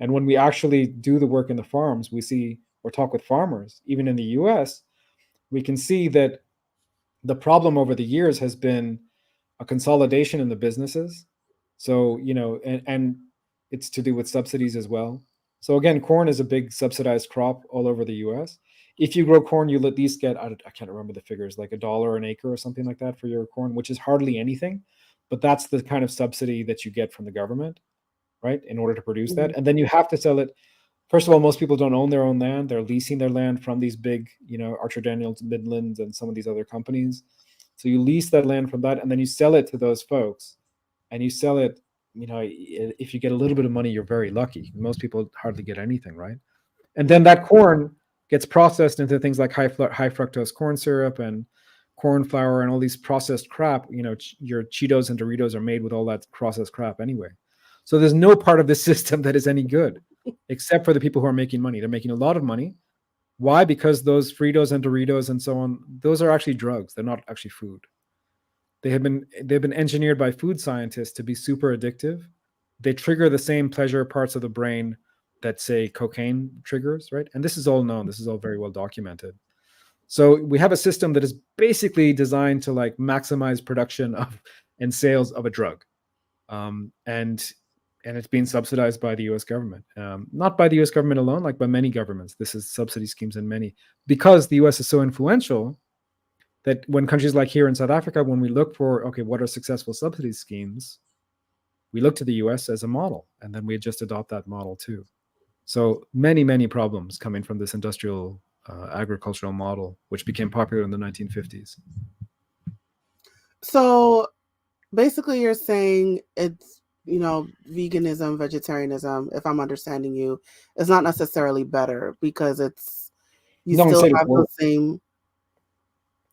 And when we actually do the work in the farms, we see or talk with farmers, even in the US, we can see that the problem over the years has been a consolidation in the businesses. So, and it's to do with subsidies as well. So again, corn is a big subsidized crop all over the US. If you grow corn, you'll at least get, I can't remember the figures, like $1 an acre or something like that for your corn, which is hardly anything. But that's the kind of subsidy that you get from the government, right, in order to produce Mhm. that. And then you have to sell it. First of all, most people don't own their own land. They're leasing their land from these big, Archer Daniels, Midlands, and some of these other companies. So you lease that land from that, and then you sell it to those folks. And you sell it, if you get a little bit of money, you're very lucky. Most people hardly get anything, right? And then that corn gets processed into things like high fructose corn syrup and corn flour and all these processed crap. Your Cheetos and Doritos are made with all that processed crap anyway. So there's no part of the system that is any good, except for the people who are making money. They're making a lot of money. Why? Because those Fritos and Doritos and so on, those are actually drugs. They're not actually food. They've been engineered by food scientists to be super addictive. They trigger the same pleasure parts of the brain that say cocaine triggers, right? And this is all known. This is all very well documented. So we have a system that is basically designed to like maximize production of and sales of a drug, and it's being subsidized by the U.S. government, not by the U.S. government alone, like by many governments. This is subsidy schemes in many, because the U.S. is so influential that when countries like here in South Africa, when we look for, okay, what are successful subsidy schemes, we look to the US as a model, and then we just adopt that model too. So many, many problems coming from this industrial agricultural model, which became popular in the 1950s. So basically, you're saying veganism, vegetarianism, if I'm understanding you, is not necessarily better because you No one still said it's have the worse. same.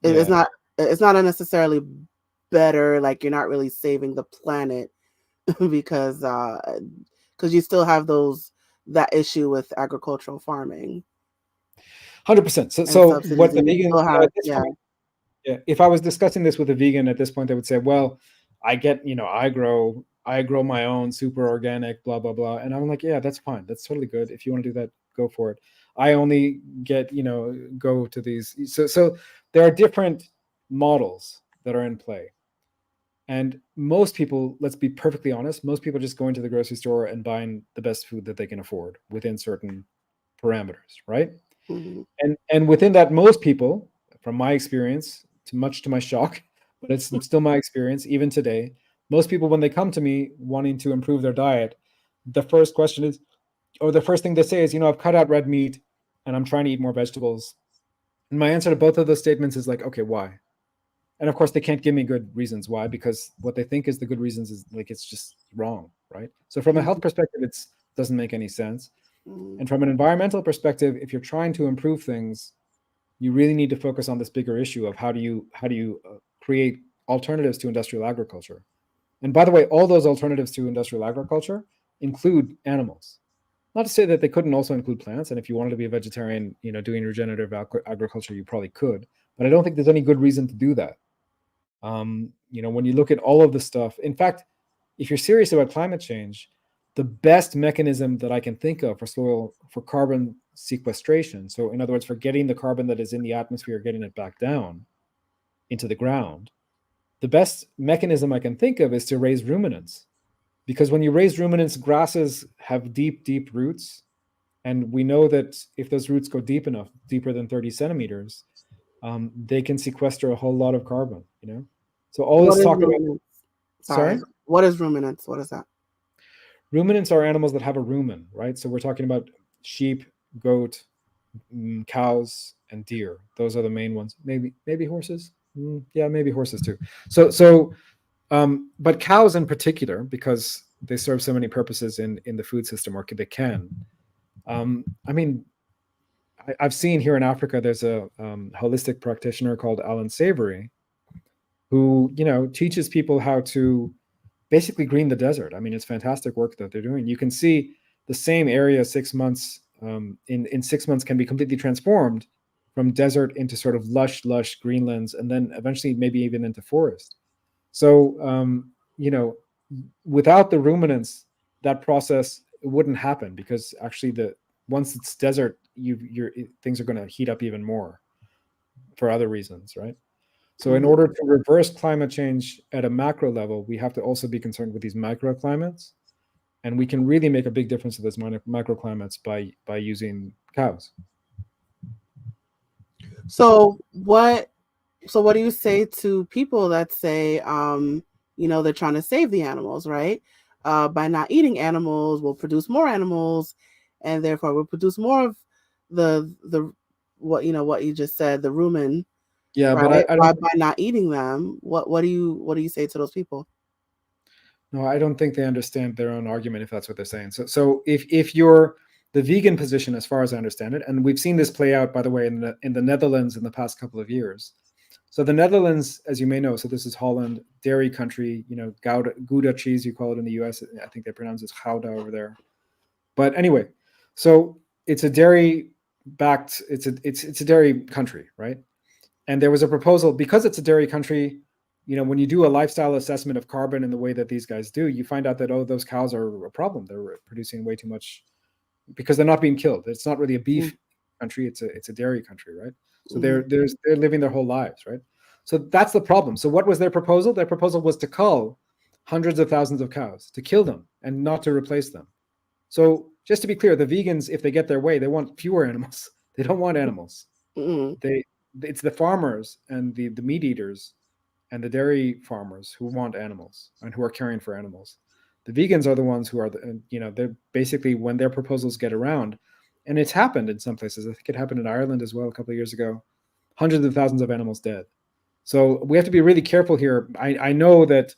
It's Yeah, not necessarily better. Like you're not really saving the planet because you still have that issue with agricultural farming 100%. So, and so subsidies, what the and you vegan, still have at this point, yeah, if I was discussing this with a vegan at this point, they would say, "Well, I get, I grow my own super organic, blah blah blah," and I'm like, "Yeah, that's fine. That's totally good. If you want to do that, go for it. I only get, go to these." So there are different models that are in play, and most people, let's be perfectly honest, most people just go into the grocery store and buying the best food that they can afford within certain parameters, right? Mhm. And within that, most people, from my experience, much to my shock, but it's still my experience even today, most people, when they come to me wanting to improve their diet, the first question is, or the first thing they say is, I've cut out red meat and I'm trying to eat more vegetables. And my answer to both of those statements is like, okay, why? And of course they can't give me good reasons why, because what they think is the good reasons is like, it's just wrong, right? So from a health Mhm. perspective, it doesn't make any sense. Mhm. And from an environmental perspective, if you're trying to improve things, you really need to focus on this bigger issue of how do you create alternatives to industrial agriculture. And by the way, all those alternatives to industrial agriculture include animals. Not to say that they couldn't also include plants. And if you wanted to be a vegetarian, doing regenerative agriculture, you probably could. But I don't think there's any good reason to do that. When you look at all of the stuff, in fact, if you're serious about climate change, the best mechanism that I can think of for carbon sequestration, so in other words, for getting the carbon that is in the atmosphere, getting it back down into the ground, the best mechanism I can think of is to raise ruminants. Because when you raise ruminants, grasses have deep, deep roots. And we know that if those roots go deep enough, deeper than 30 centimeters, they can sequester a whole lot of carbon, So all What this is talk about, ruminants? Sorry. sorry? What is ruminants? What is that? Ruminants are animals that have a rumen, right? So we're talking about sheep, goat, cows, and deer. Those are the main ones. Maybe horses. Yeah, maybe horses too. But cows in particular, because they serve so many purposes in the food system, or they can. I mean, I've seen here in Africa, there's a holistic practitioner called Alan Savory, who teaches people how to basically green the desert. I mean, it's fantastic work that they're doing. You can see the same area 6 months in 6 months can be completely transformed from desert into sort of lush greenlands, and then eventually maybe even into forest. So without the ruminants, that process wouldn't happen, because actually once it's desert, things are going to heat up even more for other reasons, right? So in order to reverse climate change at a macro level, we have to also be concerned with these microclimates, and we can really make a big difference to those microclimates by using cows. So what do you say to people that say they're trying to save the animals, right? By not eating animals, we'll produce more animals, and therefore we'll produce more of the what you just said, the rumen, Yeah, right? but I don't. By not eating them, what do you say to those people? No, I don't think they understand their own argument if that's what they're saying. So if you're the vegan position, as far as I understand it, and we've seen this play out, by the way, in the Netherlands in the past couple of years. So the Netherlands, as you may know, so this is Holland, dairy country, Gouda cheese, you call it in the US. I think they pronounce it Gouda over there. But anyway, so it's a dairy backed, it's a dairy country, right? And there was a proposal, because it's a dairy country, when you do a lifestyle assessment of carbon in the way that these guys do, you find out that, those cows are a problem. They're producing way too much because they're not being killed. It's not really a beef country. It's a dairy country, right? So they're living their whole lives, right? So that's the problem. So what was their proposal? Their proposal was to cull hundreds of thousands of cows, to kill them and not to replace them. So just to be clear, the vegans, if they get their way, they want fewer animals. They don't want animals. It's the farmers and the meat eaters and the dairy farmers who want animals and who are caring for animals. The vegans are the ones who are, they're basically, when their proposals get around, and it's happened in some places. I think it happened in Ireland as well a couple of years ago. Hundreds of thousands of animals dead. So we have to be really careful here. I know that,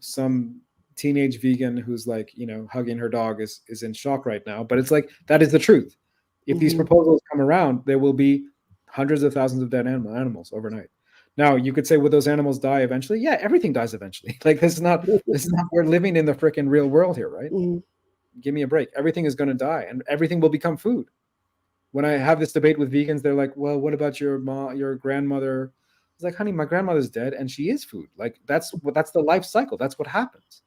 some teenage vegan who's like, hugging her dog is in shock right now, but it's like, that is the truth. If these proposals come around, there will be hundreds of thousands of dead animals overnight. Now you could say, will those animals die eventually? Yeah, everything dies eventually. Like this is not we're living in the freaking real world here, right? Give me a break. Everything is going to die, and everything will become food. When I have this debate with vegans, they're like, well, what about your mom, your grandmother? It's like, honey, my grandmother's dead and she is food. Like that's the life cycle. That's what happens.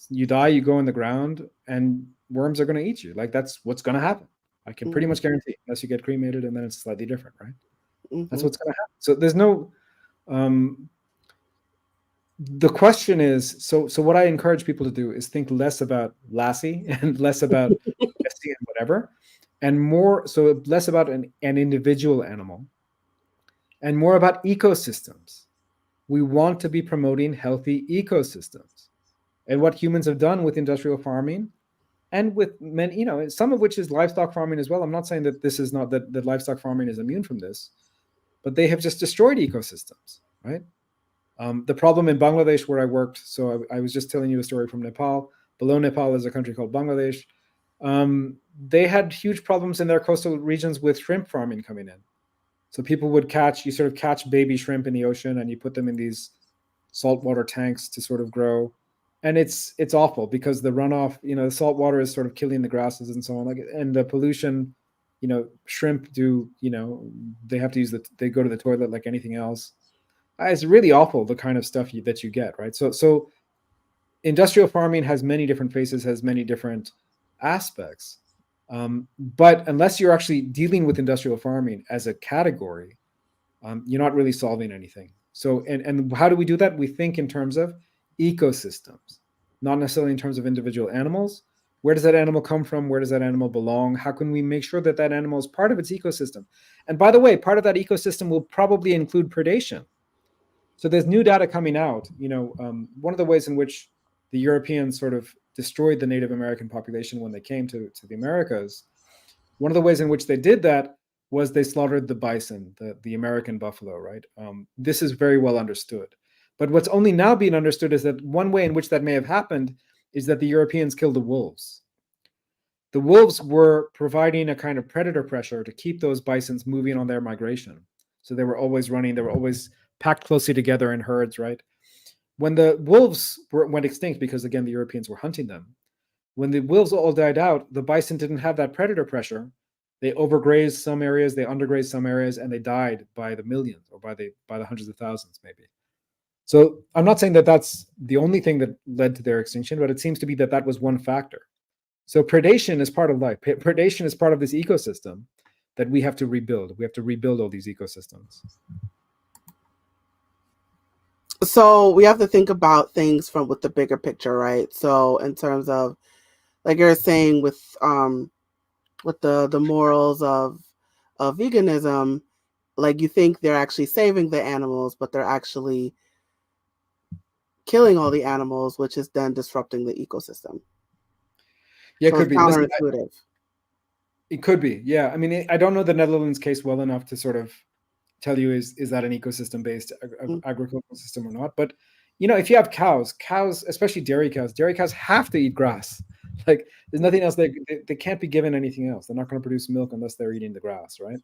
You die, you go in the ground, and worms are going to eat you. Like that's what's going to happen. I can pretty much guarantee, unless you get cremated, and then it's slightly different, right? That's what's going to happen. So there's no. The question is, so what I encourage people to do is think less about Lassie and less about Bessie and whatever, and more so less about an individual animal, and more about ecosystems. We want to be promoting healthy ecosystems, and what humans have done with industrial farming and with many, some of which is livestock farming as well. I'm not saying that this is not that livestock farming is immune from this, but they have just destroyed ecosystems, right? The problem in Bangladesh where I worked, so I was just telling you a story from Nepal. Below Nepal is a country called Bangladesh. They had huge problems in their coastal regions with shrimp farming coming in. So people would you sort of catch baby shrimp in the ocean, and you put them in these saltwater tanks to sort of grow. And it's awful because the runoff, the salt water is sort of killing the grasses and so on. And the pollution shrimp do, they have to they go to the toilet like anything else. It's really awful, the kind of stuff that you get, right? So industrial farming has many different faces, has many different aspects. But unless you're actually dealing with industrial farming as a category, you're not really solving anything. So, and how do we do that? We think in terms of ecosystems, not necessarily in terms of individual animals. Where does that animal come from? Where does that animal belong? How can we make sure that that animal is part of its ecosystem? And by the way, part of that ecosystem will probably include predation. So there's new data coming out. One of the ways in which the Europeans sort of destroyed the Native American population when they came to the Americas, one of the ways in which they did that was they slaughtered the bison, the American buffalo, right? This is very well understood. But what's only now being understood is that one way in which that may have happened is that the Europeans killed the wolves. The wolves were providing a kind of predator pressure to keep those bisons moving on their migration. So they were always running, they were always packed closely together in herds, right? When the wolves went extinct, because again, the Europeans were hunting them, when the wolves all died out, the bison didn't have that predator pressure. They overgrazed some areas, they undergrazed some areas, and they died by the millions or by the hundreds of thousands, maybe. So I'm not saying that that's the only thing that led to their extinction, but it seems to be that that was one factor. So predation is part of life. Predation is part of this ecosystem that we have to rebuild. We have to rebuild all these ecosystems. So we have to think about things with the bigger picture, right? So in terms of, like you're saying, with the morals of veganism, like you think they're actually saving the animals, but they're actually killing all the animals, which is then disrupting the ecosystem. Yeah, it So could it's be. counterintuitive. It could be. Yeah. I mean, I don't know the Netherlands case well enough to sort of tell you is that an ecosystem-based agricultural system or not. But, if you have cows, especially dairy cows have to eat grass. Like there's nothing else. They can't be given anything else. They're not going to produce milk unless they're eating the grass, right?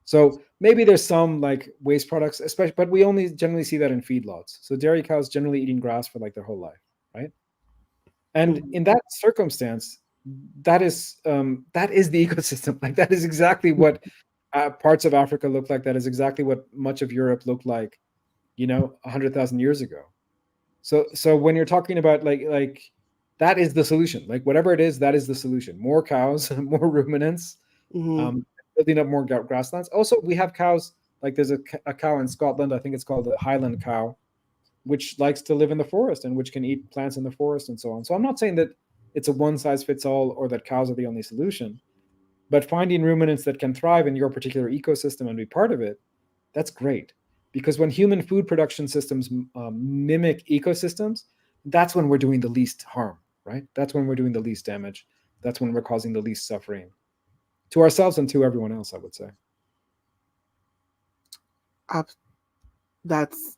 So maybe there's some like waste products, especially, but we only generally see that in feedlots. So dairy cows generally eating grass for like their whole life, right? And in that circumstance, that is the ecosystem. Like that is exactly what parts of Africa look like. That is exactly what much of Europe looked like, 100,000 years ago. So when you're talking about like that is the solution. Like whatever it is, that is the solution. More cows, more ruminants, building up more grasslands. Also, we have cows. Like there's a cow in Scotland. I think it's called a Highland cow, which likes to live in the forest and which can eat plants in the forest and so on. So I'm not saying that it's a one size fits all or that cows are the only solution, but finding ruminants that can thrive in your particular ecosystem and be part of it, that's great. Because when human food production systems mimic ecosystems, that's when we're doing the least harm, right? That's when we're doing the least damage. That's when we're causing the least suffering to ourselves and to everyone else, I would say. That's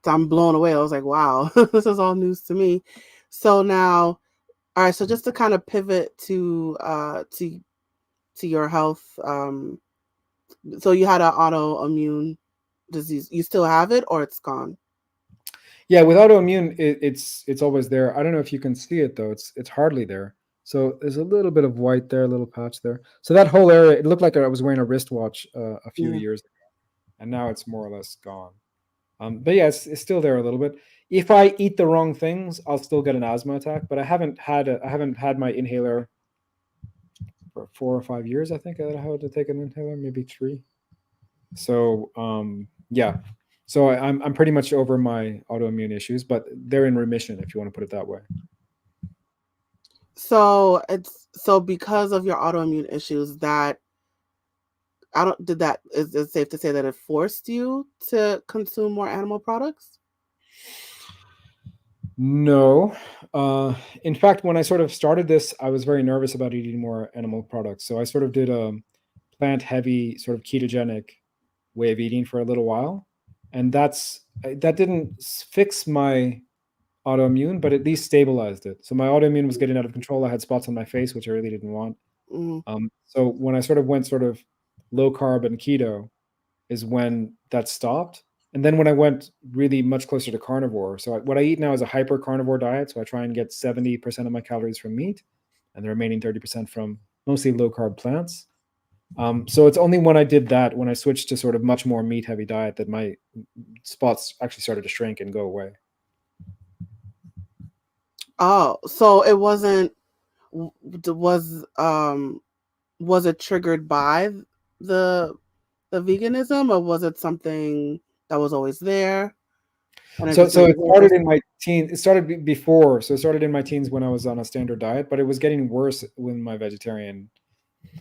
I'm blown away. I was like, wow, this is all news to me. So now, all right. So just to kind of pivot to your health. So you had an autoimmune disease. You still have it, or it's gone? Yeah, with autoimmune, it's always there. I don't know if you can see it though. It's hardly there. So there's a little bit of white there, a little patch there. So that whole area, it looked like I was wearing a wristwatch a few years ago, and now it's more or less gone. But yeah, it's still there a little bit. If I eat the wrong things, I'll still get an asthma attack. But I haven't had my inhaler for 4 or 5 years. I think I had to take an inhaler, maybe 3. So yeah, so I'm pretty much over my autoimmune issues, but they're in remission, if you want to put it that way. So because of your autoimmune issues, that is it safe to say that it forced you to consume more animal products? No. In fact, when I sort of started this, I was very nervous about eating more animal products. So I sort of did a plant heavy, sort of ketogenic way of eating for a little while. And that didn't fix my autoimmune, but at least stabilized it. So my autoimmune was getting out of control. I had spots on my face, which I really didn't want. So when I sort of went sort of low carb and keto is when that stopped. And then when I went really much closer to carnivore, so what I eat now is a hyper carnivore diet. So I try and get 70% of my calories from meat and the remaining 30% from mostly low carb plants. So it's only when I did that, when I switched to sort of much more meat heavy diet, that my spots actually started to shrink and go away. Oh, so it wasn't was was it triggered by the the veganism, or was it something that was always there and it So just made so it you started in interested? my teens. It started before. So it started in my teens when I was on a standard diet, but it was getting worse when my vegetarian.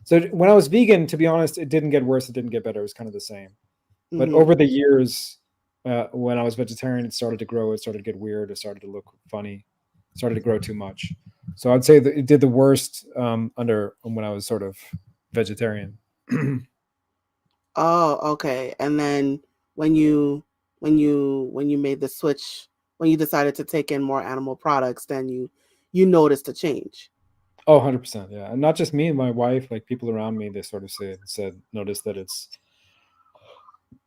So when I was vegan, to be honest, it didn't get worse. It didn't get better. It was kind of the same. But Mm-hmm. over the years, when I was vegetarian, it started to grow. It started to get weird. It started to look funny. It started to grow too much. So I'd say that it did the worst under when I was sort of vegetarian. Oh, okay. And then when you when you made the switch, when you decided to take in more animal products, then you noticed a change. Oh, 100%. Yeah. And not just me and my wife, like people around me, they sort of said, notice that it's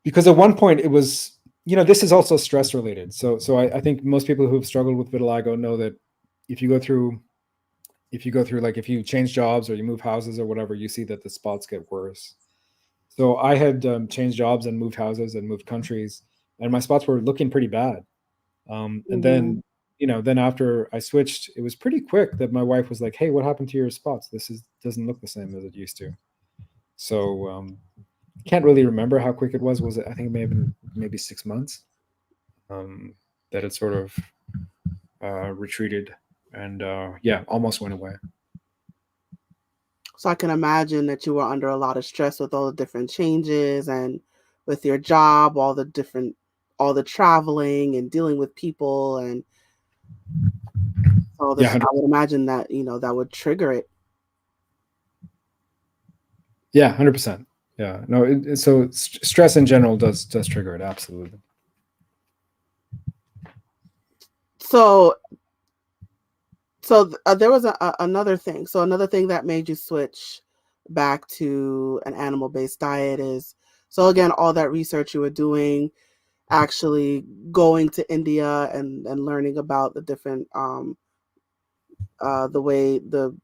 because at one point it was, this is also stress related. So I think most people who've struggled with vitiligo know that if you go through, like if you change jobs or you move houses or whatever, you see that the spots get worse. So I had changed jobs and moved houses and moved countries, and my spots were looking pretty bad. And Mm-hmm. then after I switched, it was pretty quick that my wife was like, "Hey, what happened to your spots? Doesn't look the same as it used to." So can't really remember how quick it was. Was it? I think it may have been maybe 6 months um, that it sort of retreated, and yeah, almost went away. So I can imagine that you were under a lot of stress with all the different changes and with your job, all the traveling and dealing with people and all Yeah, this. I would imagine that, that would trigger it. yeah, 100%. Yeah, no. So stress in general does trigger it, absolutely. So there was another thing. So another thing that made you switch back to an animal based diet is, so again, all that research you were doing, actually going to India and learning about the different the way the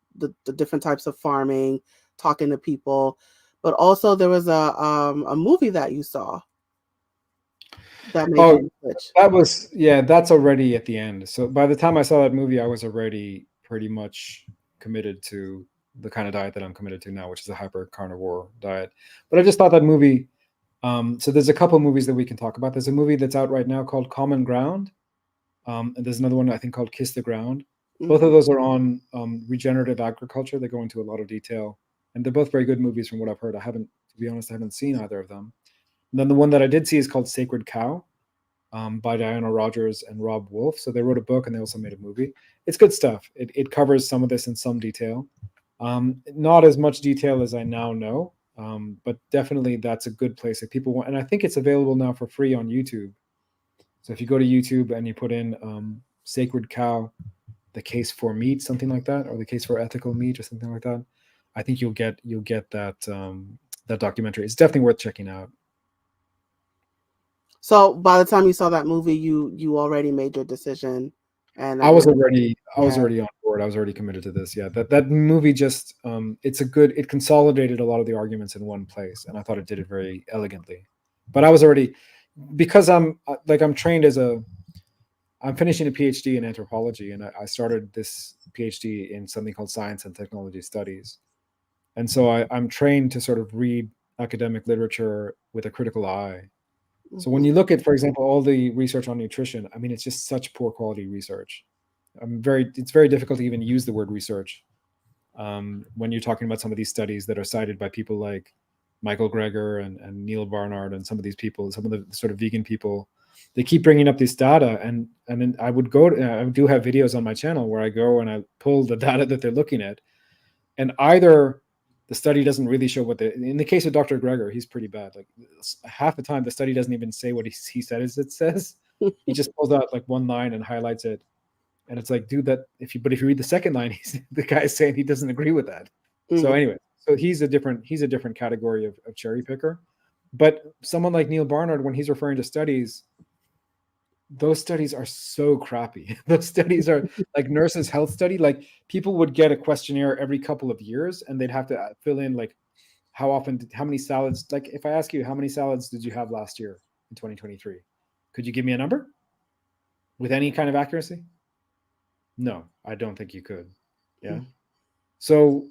different types of farming, talking to people, but also there was a movie that you saw that made Oh, you switch. that was, yeah, that's already at the end. So by the time I saw that movie, I was already pretty much committed to the kind of diet that I'm committed to now, which is a hyper carnivore diet. But I just thought that movie. So there's a couple movies that we can talk about. There's a movie that's out right now called Common Ground, and there's another one I think called Kiss the Ground. Both of Mm-hmm. those are on regenerative agriculture. They go into a lot of detail, and they're both very good movies from what I've heard. I haven't, to be honest, I haven't seen either of them. And then the one that I did see is called Sacred Cow, by Diana Rogers and Rob Wolf. So they wrote a book and they also made a movie. It's good stuff. It covers some of this in some detail. Not as much detail as I now know, but definitely that's a good place if people want. And I think it's available now for free on YouTube. So if you go to YouTube and you put in Sacred Cow, the case for meat, something like that, or the case for ethical meat, or something like that, I think you'll get that documentary. It's definitely worth checking out. So by the time you saw that movie, you already made your decision, and I that was you're already I was yeah. already on board. I was already committed to this. Yeah, that movie just it consolidated a lot of the arguments in one place, and I thought it did it very elegantly. But I was already, because I'm trained as a I'm finishing a PhD in anthropology, and I started this PhD in something called science and technology studies, and so I'm trained to sort of read academic literature with a critical eye. So when Mm-hmm. you look at, for example, all the research on nutrition, I mean, it's just such poor quality research. It's very difficult to even use the word research when you're talking about some of these studies that are cited by people like Michael Greger and Neil Barnard and some of these people, some of the sort of vegan people. They keep bringing up this data, and then I do have videos on my channel where I go and I pull the data that they're looking at, and either the study doesn't really show what in the case of Dr. Greger, he's pretty bad. Like half the time, the study doesn't even say what he said as it says. He just pulls out like one line and highlights it, and it's like, dude, that if you read the second line, the guy is saying he doesn't agree with that. So Mm-hmm. anyway, so he's a different category of cherry picker. But someone like Neil Barnard, when he's referring to studies, those studies are so crappy. Those studies are like nurses' health study. Like people would get a questionnaire every couple of years, and they'd have to fill in like how many salads, like if I ask you, how many salads did you have last year in 2023? Could you give me a number with any kind of accuracy? No, I don't think you could. Yeah. So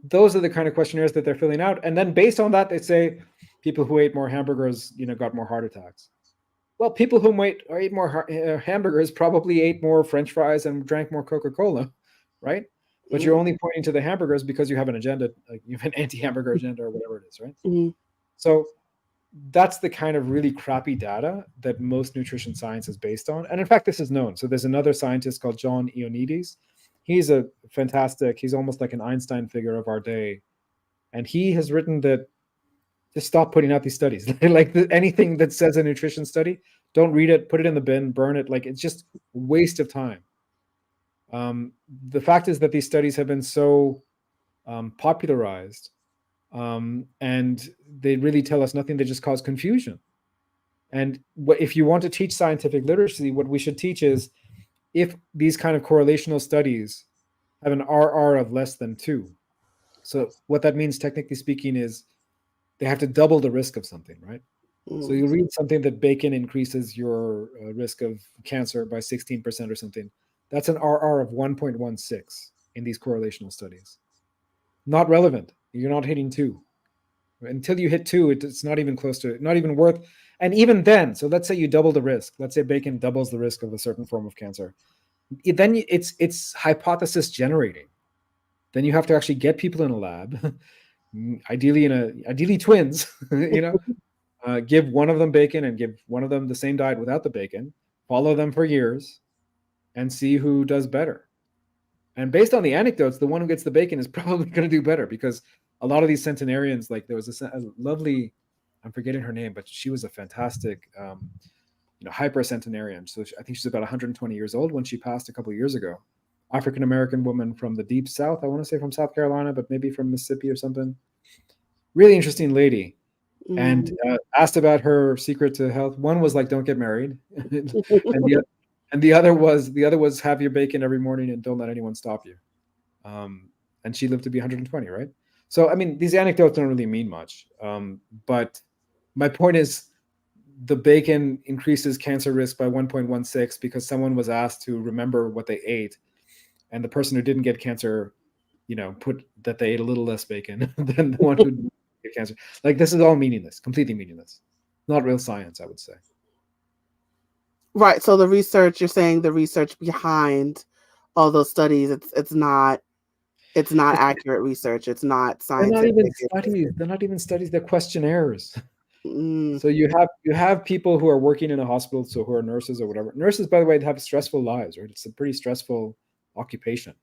those are the kind of questionnaires that they're filling out. And then based on that, they say people who ate more hamburgers, got more heart attacks. Well, people who ate more hamburgers probably ate more French fries and drank more Coca-Cola, right? But you're only pointing to the hamburgers because you have an agenda, like you have an anti-hamburger agenda or whatever it is, right? Mm-hmm. So that's the kind of really crappy data that most nutrition science is based on. And in fact, this is known. So there's another scientist called John Ioannidis. He's a fantastic, he's almost like an Einstein figure of our day. And he has written that just stop putting out these studies. Like anything that says a nutrition study, don't read it, put it in the bin, burn it. Like it's just a waste of time. The fact is that these studies have been so popularized, and they really tell us nothing. They just cause confusion. And if you want to teach scientific literacy, what we should teach is if these kind of correlational studies have an RR of less than 2. So what that means, technically speaking, is they have to double the risk of something, right? So you read something that bacon increases your risk of cancer by 16% or something. That's an RR of 1.16 in these correlational studies. Not relevant. You're not hitting 2. Until you hit 2, it's not even close to, not even worth. And even then, so let's say you double the risk. Let's say bacon doubles the risk of a certain form of cancer. Then it's hypothesis generating. Then you have to actually get people in a lab, ideally twins, give one of them bacon and give one of them the same diet without the bacon, follow them for years, and see who does better. And based on the anecdotes, the one who gets the bacon is probably going to do better, because a lot of these centenarians, like there was a lovely, I'm forgetting her name, but she was a fantastic, hyper centenarian. So I think she's about 120 years old when she passed a couple of years ago. African American woman from the deep South. I want to say from South Carolina, but maybe from Mississippi or something. Really interesting lady. And asked about her secret to health. One was like, don't get married, and the other was have your bacon every morning and don't let anyone stop you. And she lived to be 120, right? So I mean, these anecdotes don't really mean much. But my point is, the bacon increases cancer risk by 1.16 because someone was asked to remember what they ate, and the person who didn't get cancer, put that they ate a little less bacon than the one who didn't get cancer. Like this is all meaningless, completely meaningless. Not real science, I would say. Right. So you're saying the research behind all those studies, it's not accurate research. It's not scientific. They're not even studies. They're not even studies. They're questionnaires. So you have people who are working in a hospital, so who are nurses or whatever. Nurses, by the way, have stressful lives, right? It's a pretty stressful occupation.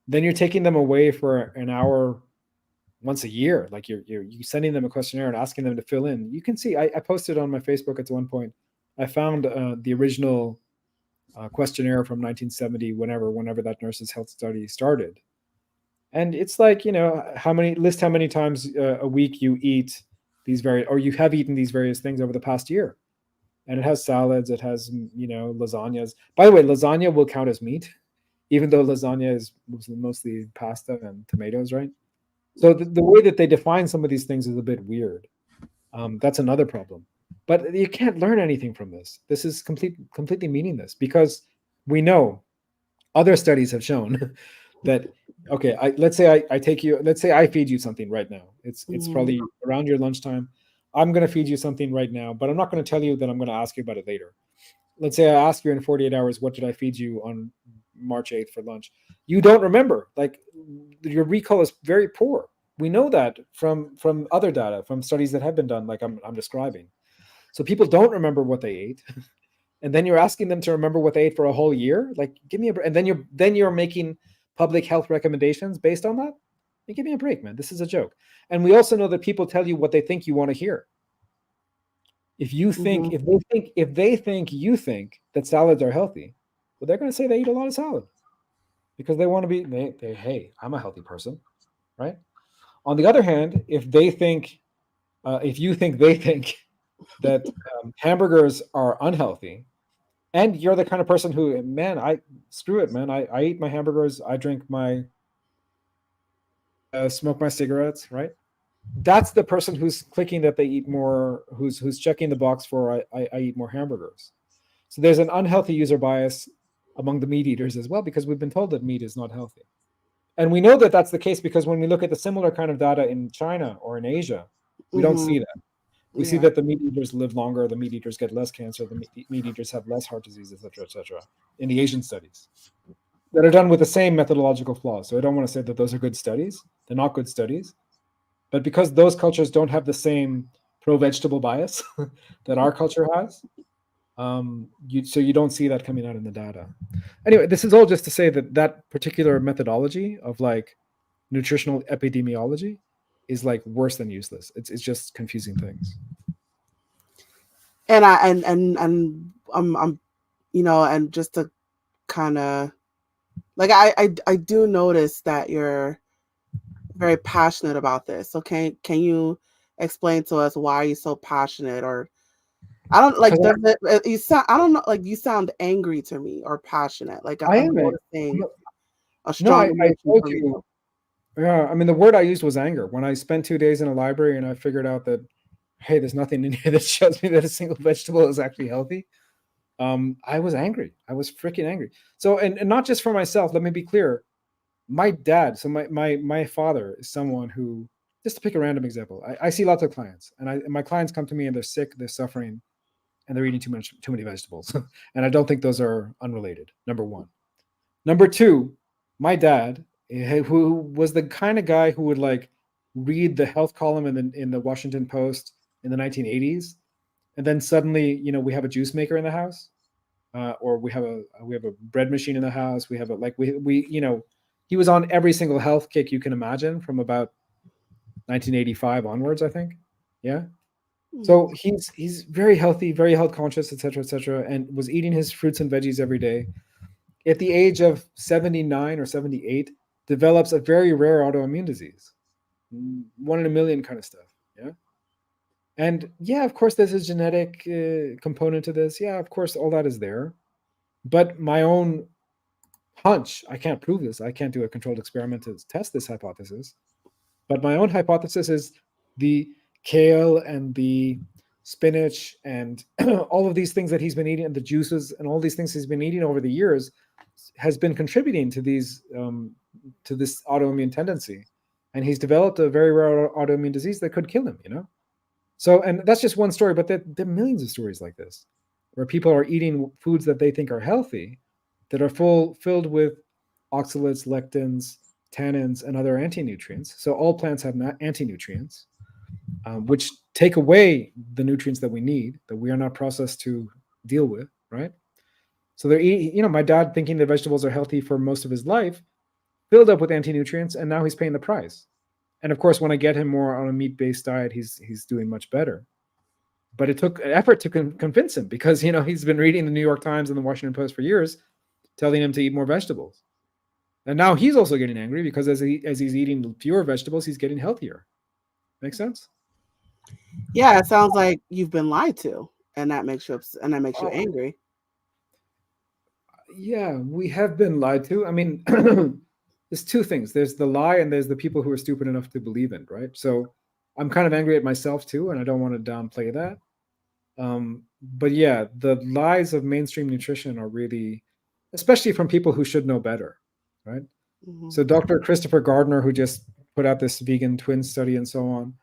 Then you're taking them away for an hour once a year. Like you're sending them a questionnaire and asking them to fill in. You can see, I posted on my Facebook at one point, I found the original questionnaire from 1970, whenever that nurse's health study started. And it's like, how many times a week you eat or you have eaten these various things over the past year. And it has salads, it has, lasagnas. By the way, lasagna will count as meat, even though lasagna is mostly pasta and tomatoes, right? So the way that they define some of these things is a bit weird. That's another problem. But you can't learn anything from this. This is completely meaningless, because we know other studies have shown that, okay, let's say I feed you something right now. It's probably around your lunchtime. I'm going to feed you something right now, but I'm not going to tell you that I'm going to ask you about it later. Let's say I ask you in 48 hours, what did I feed you on March 8th for lunch? You don't remember. Like, your recall is very poor. We know that from other data, from studies that have been done, like I'm describing. So people don't remember what they ate. And then you're asking them to remember what they ate for a whole year. Like, give me a break. And then you're making public health recommendations based on that. Hey, give me a break, man. This is a joke. And we also know that people tell you what they think you want to hear. If they think you think that salads are healthy, well, they're going to say they eat a lot of salad because they want to be. Hey, I'm a healthy person, right? On the other hand, if you think they think that hamburgers are unhealthy, and you're the kind of person who, man, screw it, man. I eat my hamburgers. I drink my, smoke my cigarettes, right? that's the person who's clicking that they eat more, who's checking the box for I eat more hamburgers. So there's an unhealthy user bias among the meat eaters as well, because we've been told that meat is not healthy. And we know that that's the case because when we look at the similar kind of data in China or in Asia, we don't Mm-hmm. see that. We see Yeah. that the meat eaters live longer, the meat eaters get less cancer, the meat eaters have less heart disease, et cetera, in the Asian studies that are done with the same methodological flaws. So I don't want to say that those are good studies. They're not good studies. But because those cultures don't have the same pro-vegetable bias that our culture has, so you don't see that coming out in the data. Anyway, this is all just to say that that particular methodology of like nutritional epidemiology is like worse than useless. It's just confusing things. And I'm and just to kind of like I do notice that you're very passionate about this. So can you explain to us why you're so passionate? Or I don't like, Because does it you sound, I don't know, like you sound angry to me or passionate. Like I I'm am a noticing a no, strong I emotion told from you. you. Yeah, I mean the word I used was anger. When I spent 2 days in a library and I figured out that hey, there's nothing in here that shows me that a single vegetable is actually healthy. I was angry. I was freaking angry. So, and not just for myself. Let me be clear. My dad, so my father is someone who, just to pick a random example, I see lots of clients, and my clients come to me and they're sick, they're suffering, and they're eating too many vegetables, and I don't think those are unrelated. Number one. Number two, my dad, who was the kind of guy who would like read the health column in the Washington Post in the 1980s, and then suddenly, we have a juice maker in the house, or we have a bread machine in the house. We have a like we he was on every single health kick you can imagine from about 1985 onwards, I think. Yeah. Mm. So he's very healthy, very health conscious, etc., and was eating his fruits and veggies every day. At the age of 79 or 78, develops a very rare autoimmune disease, 1 in a million kind of stuff. Yeah. And yeah, of course, there's a genetic component to this. Yeah, of course, all that is there. But my own hunch, I can't prove this, I can't do a controlled experiment to test this hypothesis, but my own hypothesis is the kale and the spinach and all of these things that he's been eating, and the juices and all these things he's been eating over the years, has been contributing to this autoimmune tendency, and he's developed a very rare autoimmune disease that could kill him. So, and that's just one story, but there are millions of stories like this where people are eating foods that they think are healthy, that are filled with oxalates, lectins, tannins, and other anti-nutrients. So all plants have anti-nutrients, which take away the nutrients that we need, that we are not processed to deal with, right? So they're eating, my dad, thinking that vegetables are healthy for most of his life, filled up with anti-nutrients, and now he's paying the price. And of course, when I get him more on a meat-based diet, he's doing much better. But it took effort to convince him, because he's been reading the New York Times and the Washington Post for years, telling him to eat more vegetables. And now he's also getting angry because as he's eating fewer vegetables, he's getting healthier. Make sense? Yeah, it sounds like you've been lied to, and that makes you Oh, angry. yeah, we have been lied to. I mean, there's two things. There's the lie, and there's the people who are stupid enough to believe it, right? So I'm kind of angry at myself too, and I don't want to downplay that. But yeah, the lies of mainstream nutrition are really, especially from people who should know better, right? Hmm. So Dr. Christopher Gardner, who just put out this vegan twin study and so on,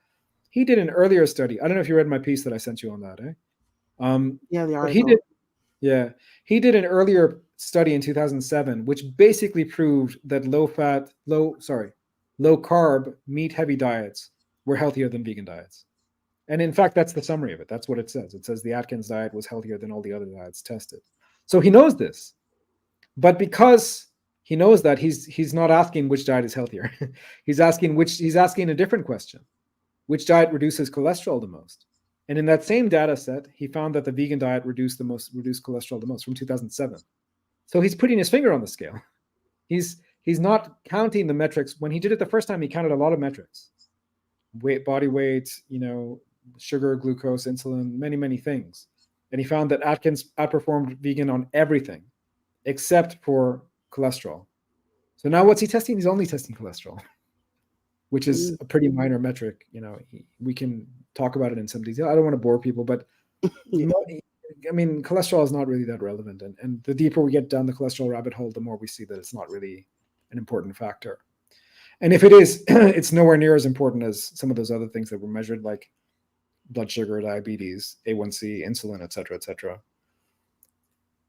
he did an earlier study. I don't know if you read my piece that I sent you on that, eh? Yeah, the But he did, article. yeah, he did an earlier study in 2007, which basically proved that low carb, meat heavy diets were healthier than vegan diets. And in fact, that's the summary of it. That's what it says. It says the Atkins diet was healthier than all the other diets tested. So he knows this, but because he knows that, he's not asking which diet is healthier. He's asking a different question: which diet reduces cholesterol the most? And in that same data set, he found that the vegan diet reduced cholesterol the most from 2007. So he's putting his finger on the scale. He's not counting the metrics. When he did it the first time, he counted a lot of metrics: weight, body weight, sugar, glucose, insulin, many, many things. And he found that Atkins outperformed vegan on everything except for cholesterol. So now what's he testing? He's only testing cholesterol. which is a pretty minor metric. We can talk about it in some detail. I don't want to bore people, but Yeah. I mean, cholesterol is not really that relevant. And the deeper we get down the cholesterol rabbit hole, the more we see that it's not really an important factor. And if it is, it's nowhere near as important as some of those other things that were measured, like blood sugar, diabetes, A1C, insulin, et cetera, et cetera.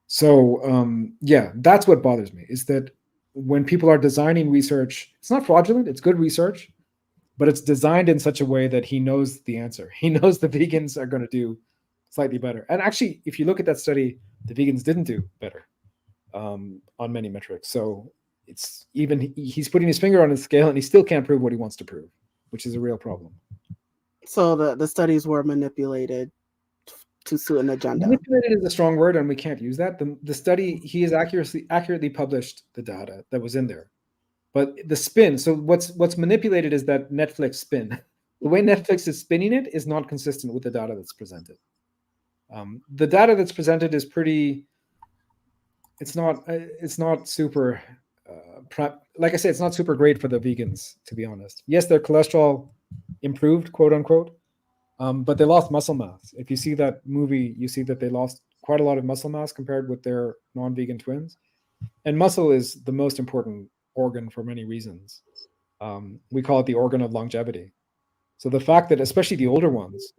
So yeah, that's what bothers me, is that when people are designing research, it's not fraudulent, it's good research, but it's designed in such a way that he knows the answer. He knows the vegans are going to do slightly better. And actually, if you look at that study, the vegans didn't do better on many metrics. So it's even, he's putting his finger on the scale and he still can't prove what he wants to prove, which is a real problem. So the studies were manipulated to suit an agenda. Manipulated is a strong word, and we can't use that. The study, he has accurately published the data that was in there, but the spin. So what's manipulated is that Netflix spin. The way Netflix is spinning it is not consistent with the data that's presented. The data that's presented is pretty. It's not super. Like I said, it's not super great for the vegans, to be honest. Yes, their cholesterol improved, quote unquote, but they lost muscle mass. If you see that movie, you see that they lost quite a lot of muscle mass compared with their non-vegan twins. And muscle is the most important organ for many reasons. We call it the organ of longevity. So the fact that, especially the older ones,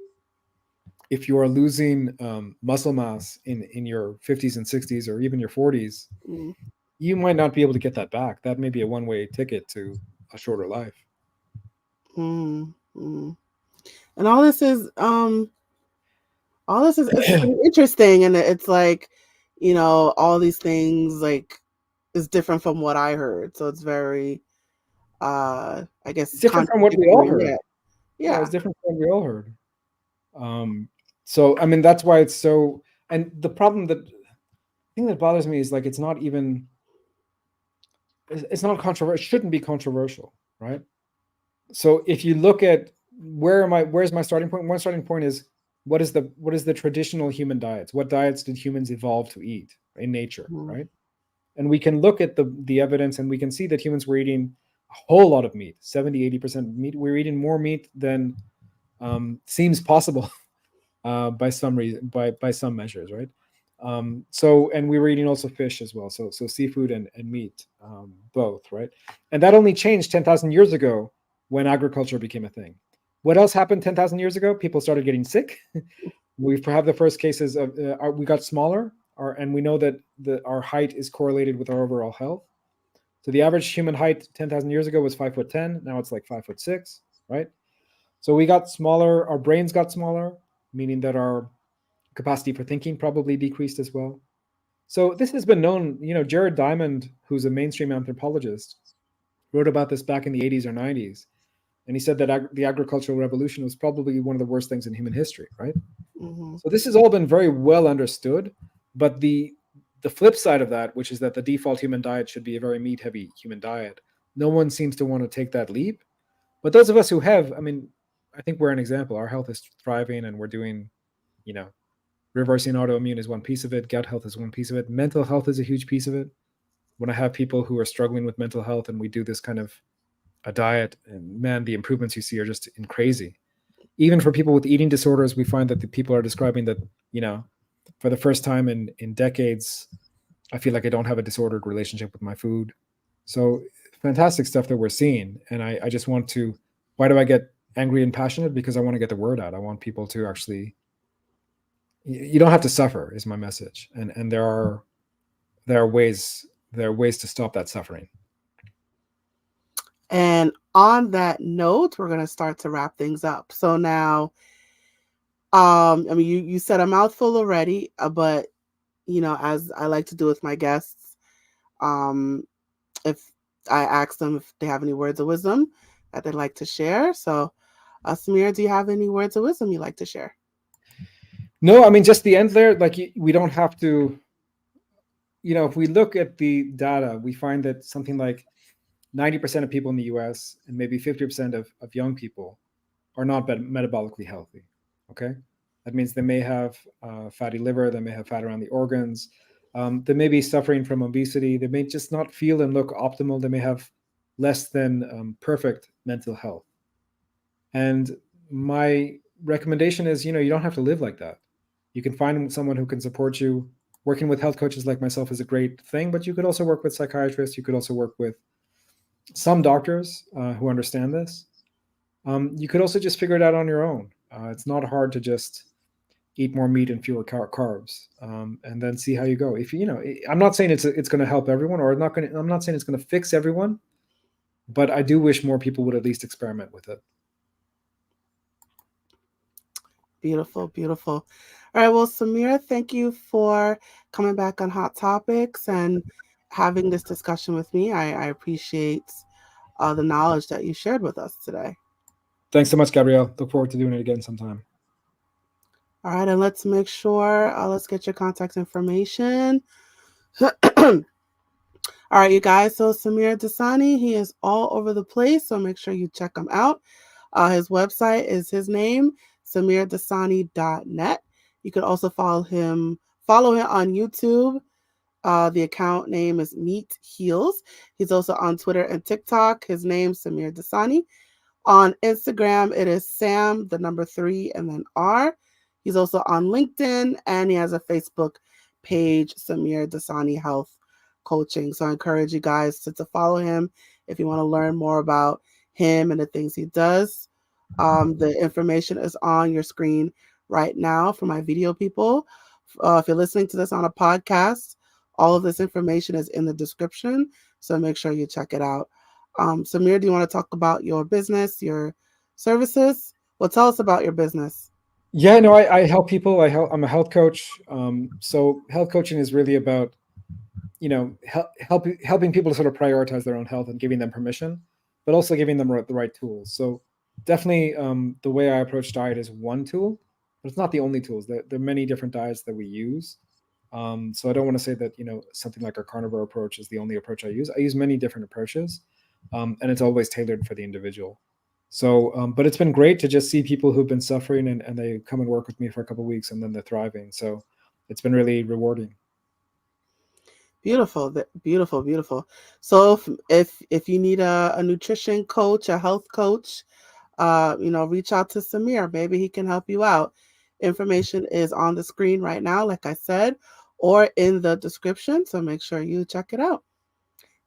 if you are losing muscle mass in your 50s and 60s or even your 40s, you might not be able to get that back. That may be a one-way ticket to a shorter life. And all this is it's pretty interesting, and it's like, all these things like is different from what I heard, so it's very I guess it's different from what we all heard. Yeah, it's different from what we all heard. So I mean, that's why it's so. And the thing that bothers me is, like, it's not controversial. It shouldn't be controversial, right? So if you look at where's my starting point? One starting point is, what is the traditional human diets? What diets did humans evolve to eat in nature, right? And we can look at the evidence, and we can see that humans were eating a whole lot of meat, 70-80% meat. We're eating more meat than seems possible by some measures, right? And we were eating also fish as well, so seafood and meat, both, right? And that only changed 10,000 years ago when agriculture became a thing. What else happened 10,000 years ago? People started getting sick. We have the first cases of we got smaller, and we know that our height is correlated with our overall health. So the average human height 10,000 years ago was 5'10". Now it's like 5'6", right? So we got smaller. Our brains got smaller, meaning that our capacity for thinking probably decreased as well. So this has been known. Jared Diamond, who's a mainstream anthropologist, wrote about this back in the 80s or 90s. And he said that the agricultural revolution was probably one of the worst things in human history, right? So this has all been very well understood. But the flip side of that, which is that the default human diet should be a very meat-heavy human diet, no one seems to want to take that leap. But those of us who have, I mean, I think we're an example. Our health is thriving, and we're doing, reversing autoimmune is one piece of it. Gut health is one piece of it. Mental health is a huge piece of it. When I have people who are struggling with mental health and we do this kind of a diet, and man, the improvements you see are just crazy. Even for people with eating disorders, we find that the people are describing that, for the first time in decades, I feel like I don't have a disordered relationship with my food. So fantastic stuff that we're seeing. And I just want to, why do I get angry and passionate? Because I want to get the word out. I want people to actually, you don't have to suffer, is my message. And there are ways to stop that suffering. And on that note, we're going to start to wrap things up. So now, I mean, you said a mouthful already, but, as I like to do with my guests, if I ask them if they have any words of wisdom that they'd like to share. So, Sameer, do you have any words of wisdom you'd like to share? No, I mean, just the end there, like, we don't have to, if we look at the data, we find that something like 90% of people in the US and maybe 50% of young people are not metabolically healthy. Okay. That means they may have fatty liver, they may have fat around the organs, they may be suffering from obesity, they may just not feel and look optimal, they may have less than perfect mental health. And my recommendation is, you don't have to live like that. You can find someone who can support you. Working with health coaches like myself is a great thing, but you could also work with psychiatrists. You could also work with some doctors who understand this. You could also just figure it out on your own. It's not hard to just eat more meat and fewer carbs, and then see how you go. If I'm not saying it's going to help everyone, or I'm not saying it's going to fix everyone, but I do wish more people would at least experiment with it. Beautiful, beautiful. All right, well, Sameer, thank you for coming back on Hot Topics and having this discussion with me. I appreciate the knowledge that you shared with us today. Thanks so much, Gabrielle. Look forward to doing it again sometime. All right, and let's make sure, let's get your contact information. All right, you guys. So Sameer Dossani, he is all over the place. So make sure you check him out. His website is his name, sameerdossani.net. You could also follow him on YouTube. The account name is Meat Heals. He's also on Twitter and TikTok. His name, Sameer Dossani. On Instagram, it is Sam, the number 3, and then R. He's also on LinkedIn, and he has a Facebook page, Sameer Dossani Health Coaching. So I encourage you guys to follow him if you want to learn more about him and the things he does. The information is on your screen right now for my video people. If you're listening to this on a podcast, all of this information is in the description, so make sure you check it out. Sameer, do you want to talk about your business, your services? Well, tell us about your business. Yeah, no, I help people. I'm a health coach. So health coaching is really about, helping people to sort of prioritize their own health and giving them permission, but also giving them the right tools. So definitely, the way I approach diet is one tool, but it's not the only tools. There are many different diets that we use. So I don't want to say that, something like our carnivore approach is the only approach I use. I use many different approaches, and it's always tailored for the individual. So, but it's been great to just see people who've been suffering and they come and work with me for a couple of weeks and then they're thriving. So it's been really rewarding. Beautiful, beautiful, beautiful. So if you need a nutrition coach, a health coach, reach out to Sameer. Maybe he can help you out. Information is on the screen right now, like I said, or in the description. So make sure you check it out.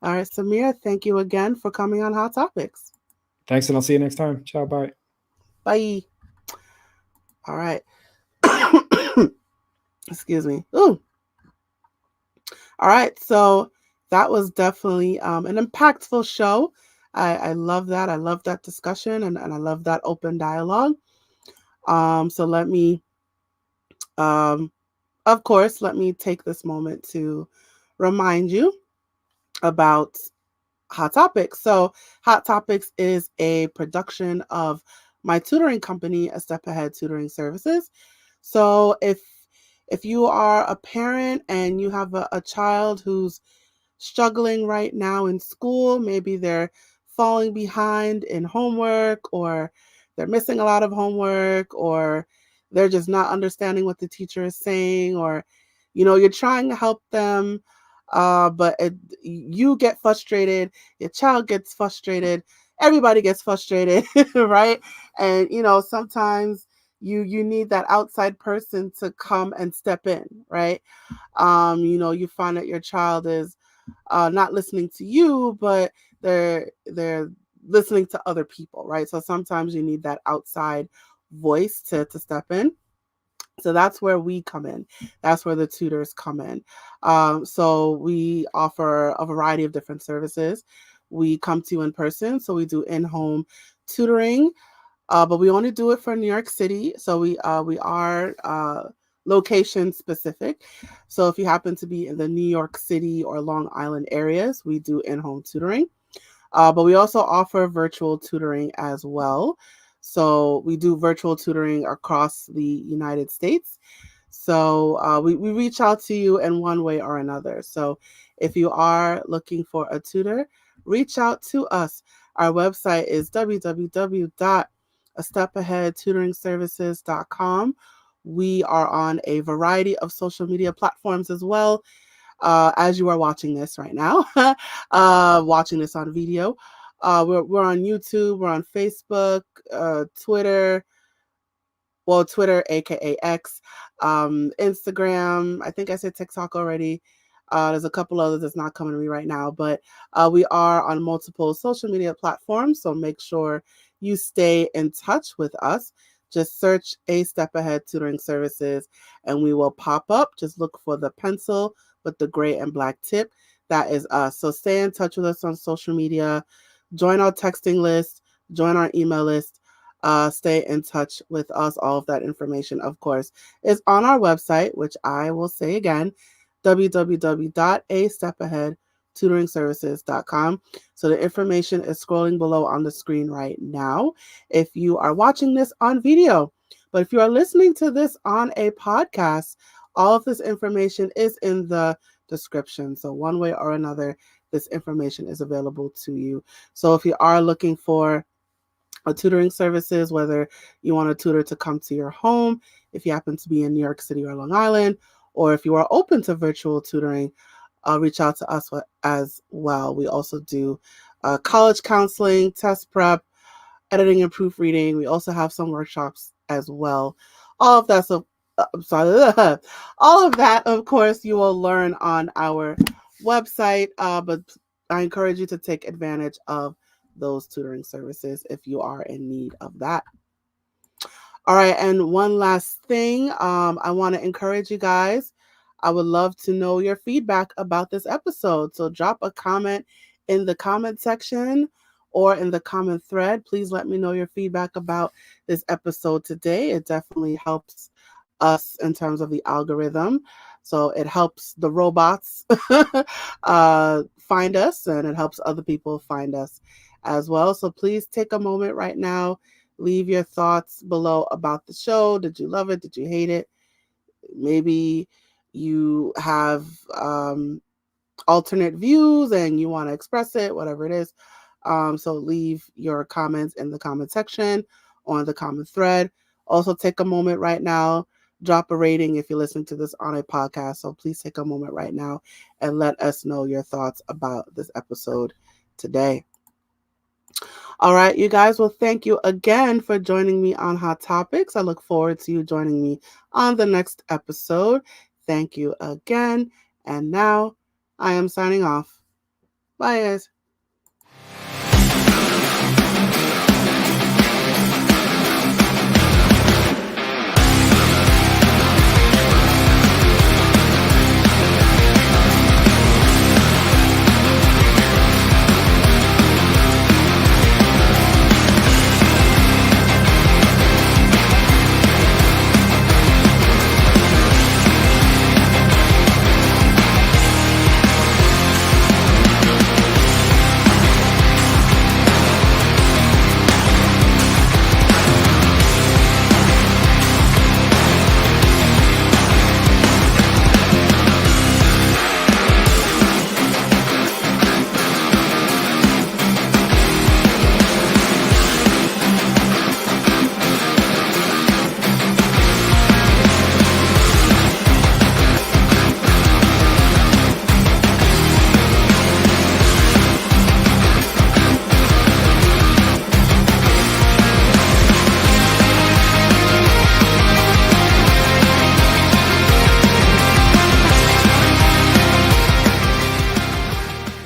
All right, Sameer, thank you again for coming on Hot Topics. Thanks, and I'll see you next time. Ciao, bye. Bye. All right. Excuse me. Ooh. All right. So that was definitely an impactful show. I love that. I love that discussion and I love that open dialogue. So let me, of course, let me take this moment to remind you about Hot Topics. So Hot Topics is a production of my tutoring company, A Step Ahead Tutoring Services. So if you are a parent and you have a child who's struggling right now in school, maybe they're falling behind in homework, or they're missing a lot of homework, or they're just not understanding what the teacher is saying, or you're trying to help them, but you get frustrated, your child gets frustrated, everybody gets frustrated, right? And sometimes you need that outside person to come and step in, right? You find that your child is not listening to you, but they're listening to other people, right? So sometimes you need that outside voice to step in. So that's where we come in. That's where the tutors come in. So we offer a variety of different services. We come to you in person, so we do in-home tutoring, but we only do it for New York City. So we are location specific. So if you happen to be in the New York City or Long Island areas, we do in-home tutoring. But we also offer virtual tutoring as well. So we do virtual tutoring across the United States. So we reach out to you in one way or another. So if you are looking for a tutor, reach out to us. Our website is www.astepaheadtutoringservices.com. We are on a variety of social media platforms as well, as you are watching this right now, watching this on video. We're on YouTube, we're on Facebook, Twitter, well, Twitter, aka X, Instagram. I think I said TikTok already. There's a couple others that's not coming to me right now, but we are on multiple social media platforms. So make sure you stay in touch with us. Just search A Step Ahead Tutoring Services and we will pop up. Just look for the pencil with the gray and black tip. That is us. So stay in touch with us on social media. Join our texting list. Join our email list. Stay in touch with us. All of that information, of course, is on our website, which I will say again, www.astepAheadtutoringservices.com. So the information is scrolling below on the screen right now if you are watching this on video. But if you are listening to this on a podcast, all of this information is in the description. So one way or another, this information is available to you. So if you are looking for tutoring services, whether you want a tutor to come to your home, if you happen to be in New York City or Long Island, or if you are open to virtual tutoring, reach out to us as well. We also do college counseling, test prep, editing and proofreading. We also have some workshops as well. All of that, so I'm sorry, all of that, of course, you will learn on our website. But I encourage you to take advantage of those tutoring services if you are in need of that. All right, and one last thing, I want to encourage you guys. I would love to know your feedback about this episode. So drop a comment in the comment section or in the comment thread. Please let me know your feedback about this episode today. It definitely helps us in terms of the algorithm. So it helps the robots find us and it helps other people find us as well. So please take a moment right now. Leave your thoughts below about the show. Did you love it? Did you hate it? Maybe you have alternate views and you want to express it, whatever it is. So leave your comments in the comment section on the comment thread. Also, take a moment right now, drop a rating if you're listening to this on a podcast. So please take a moment right now and let us know your thoughts about this episode today. All right, you guys. Well, thank you again for joining me on Hot Topics. I look forward to you joining me on the next episode. Thank you again. And now I am signing off. Bye, guys.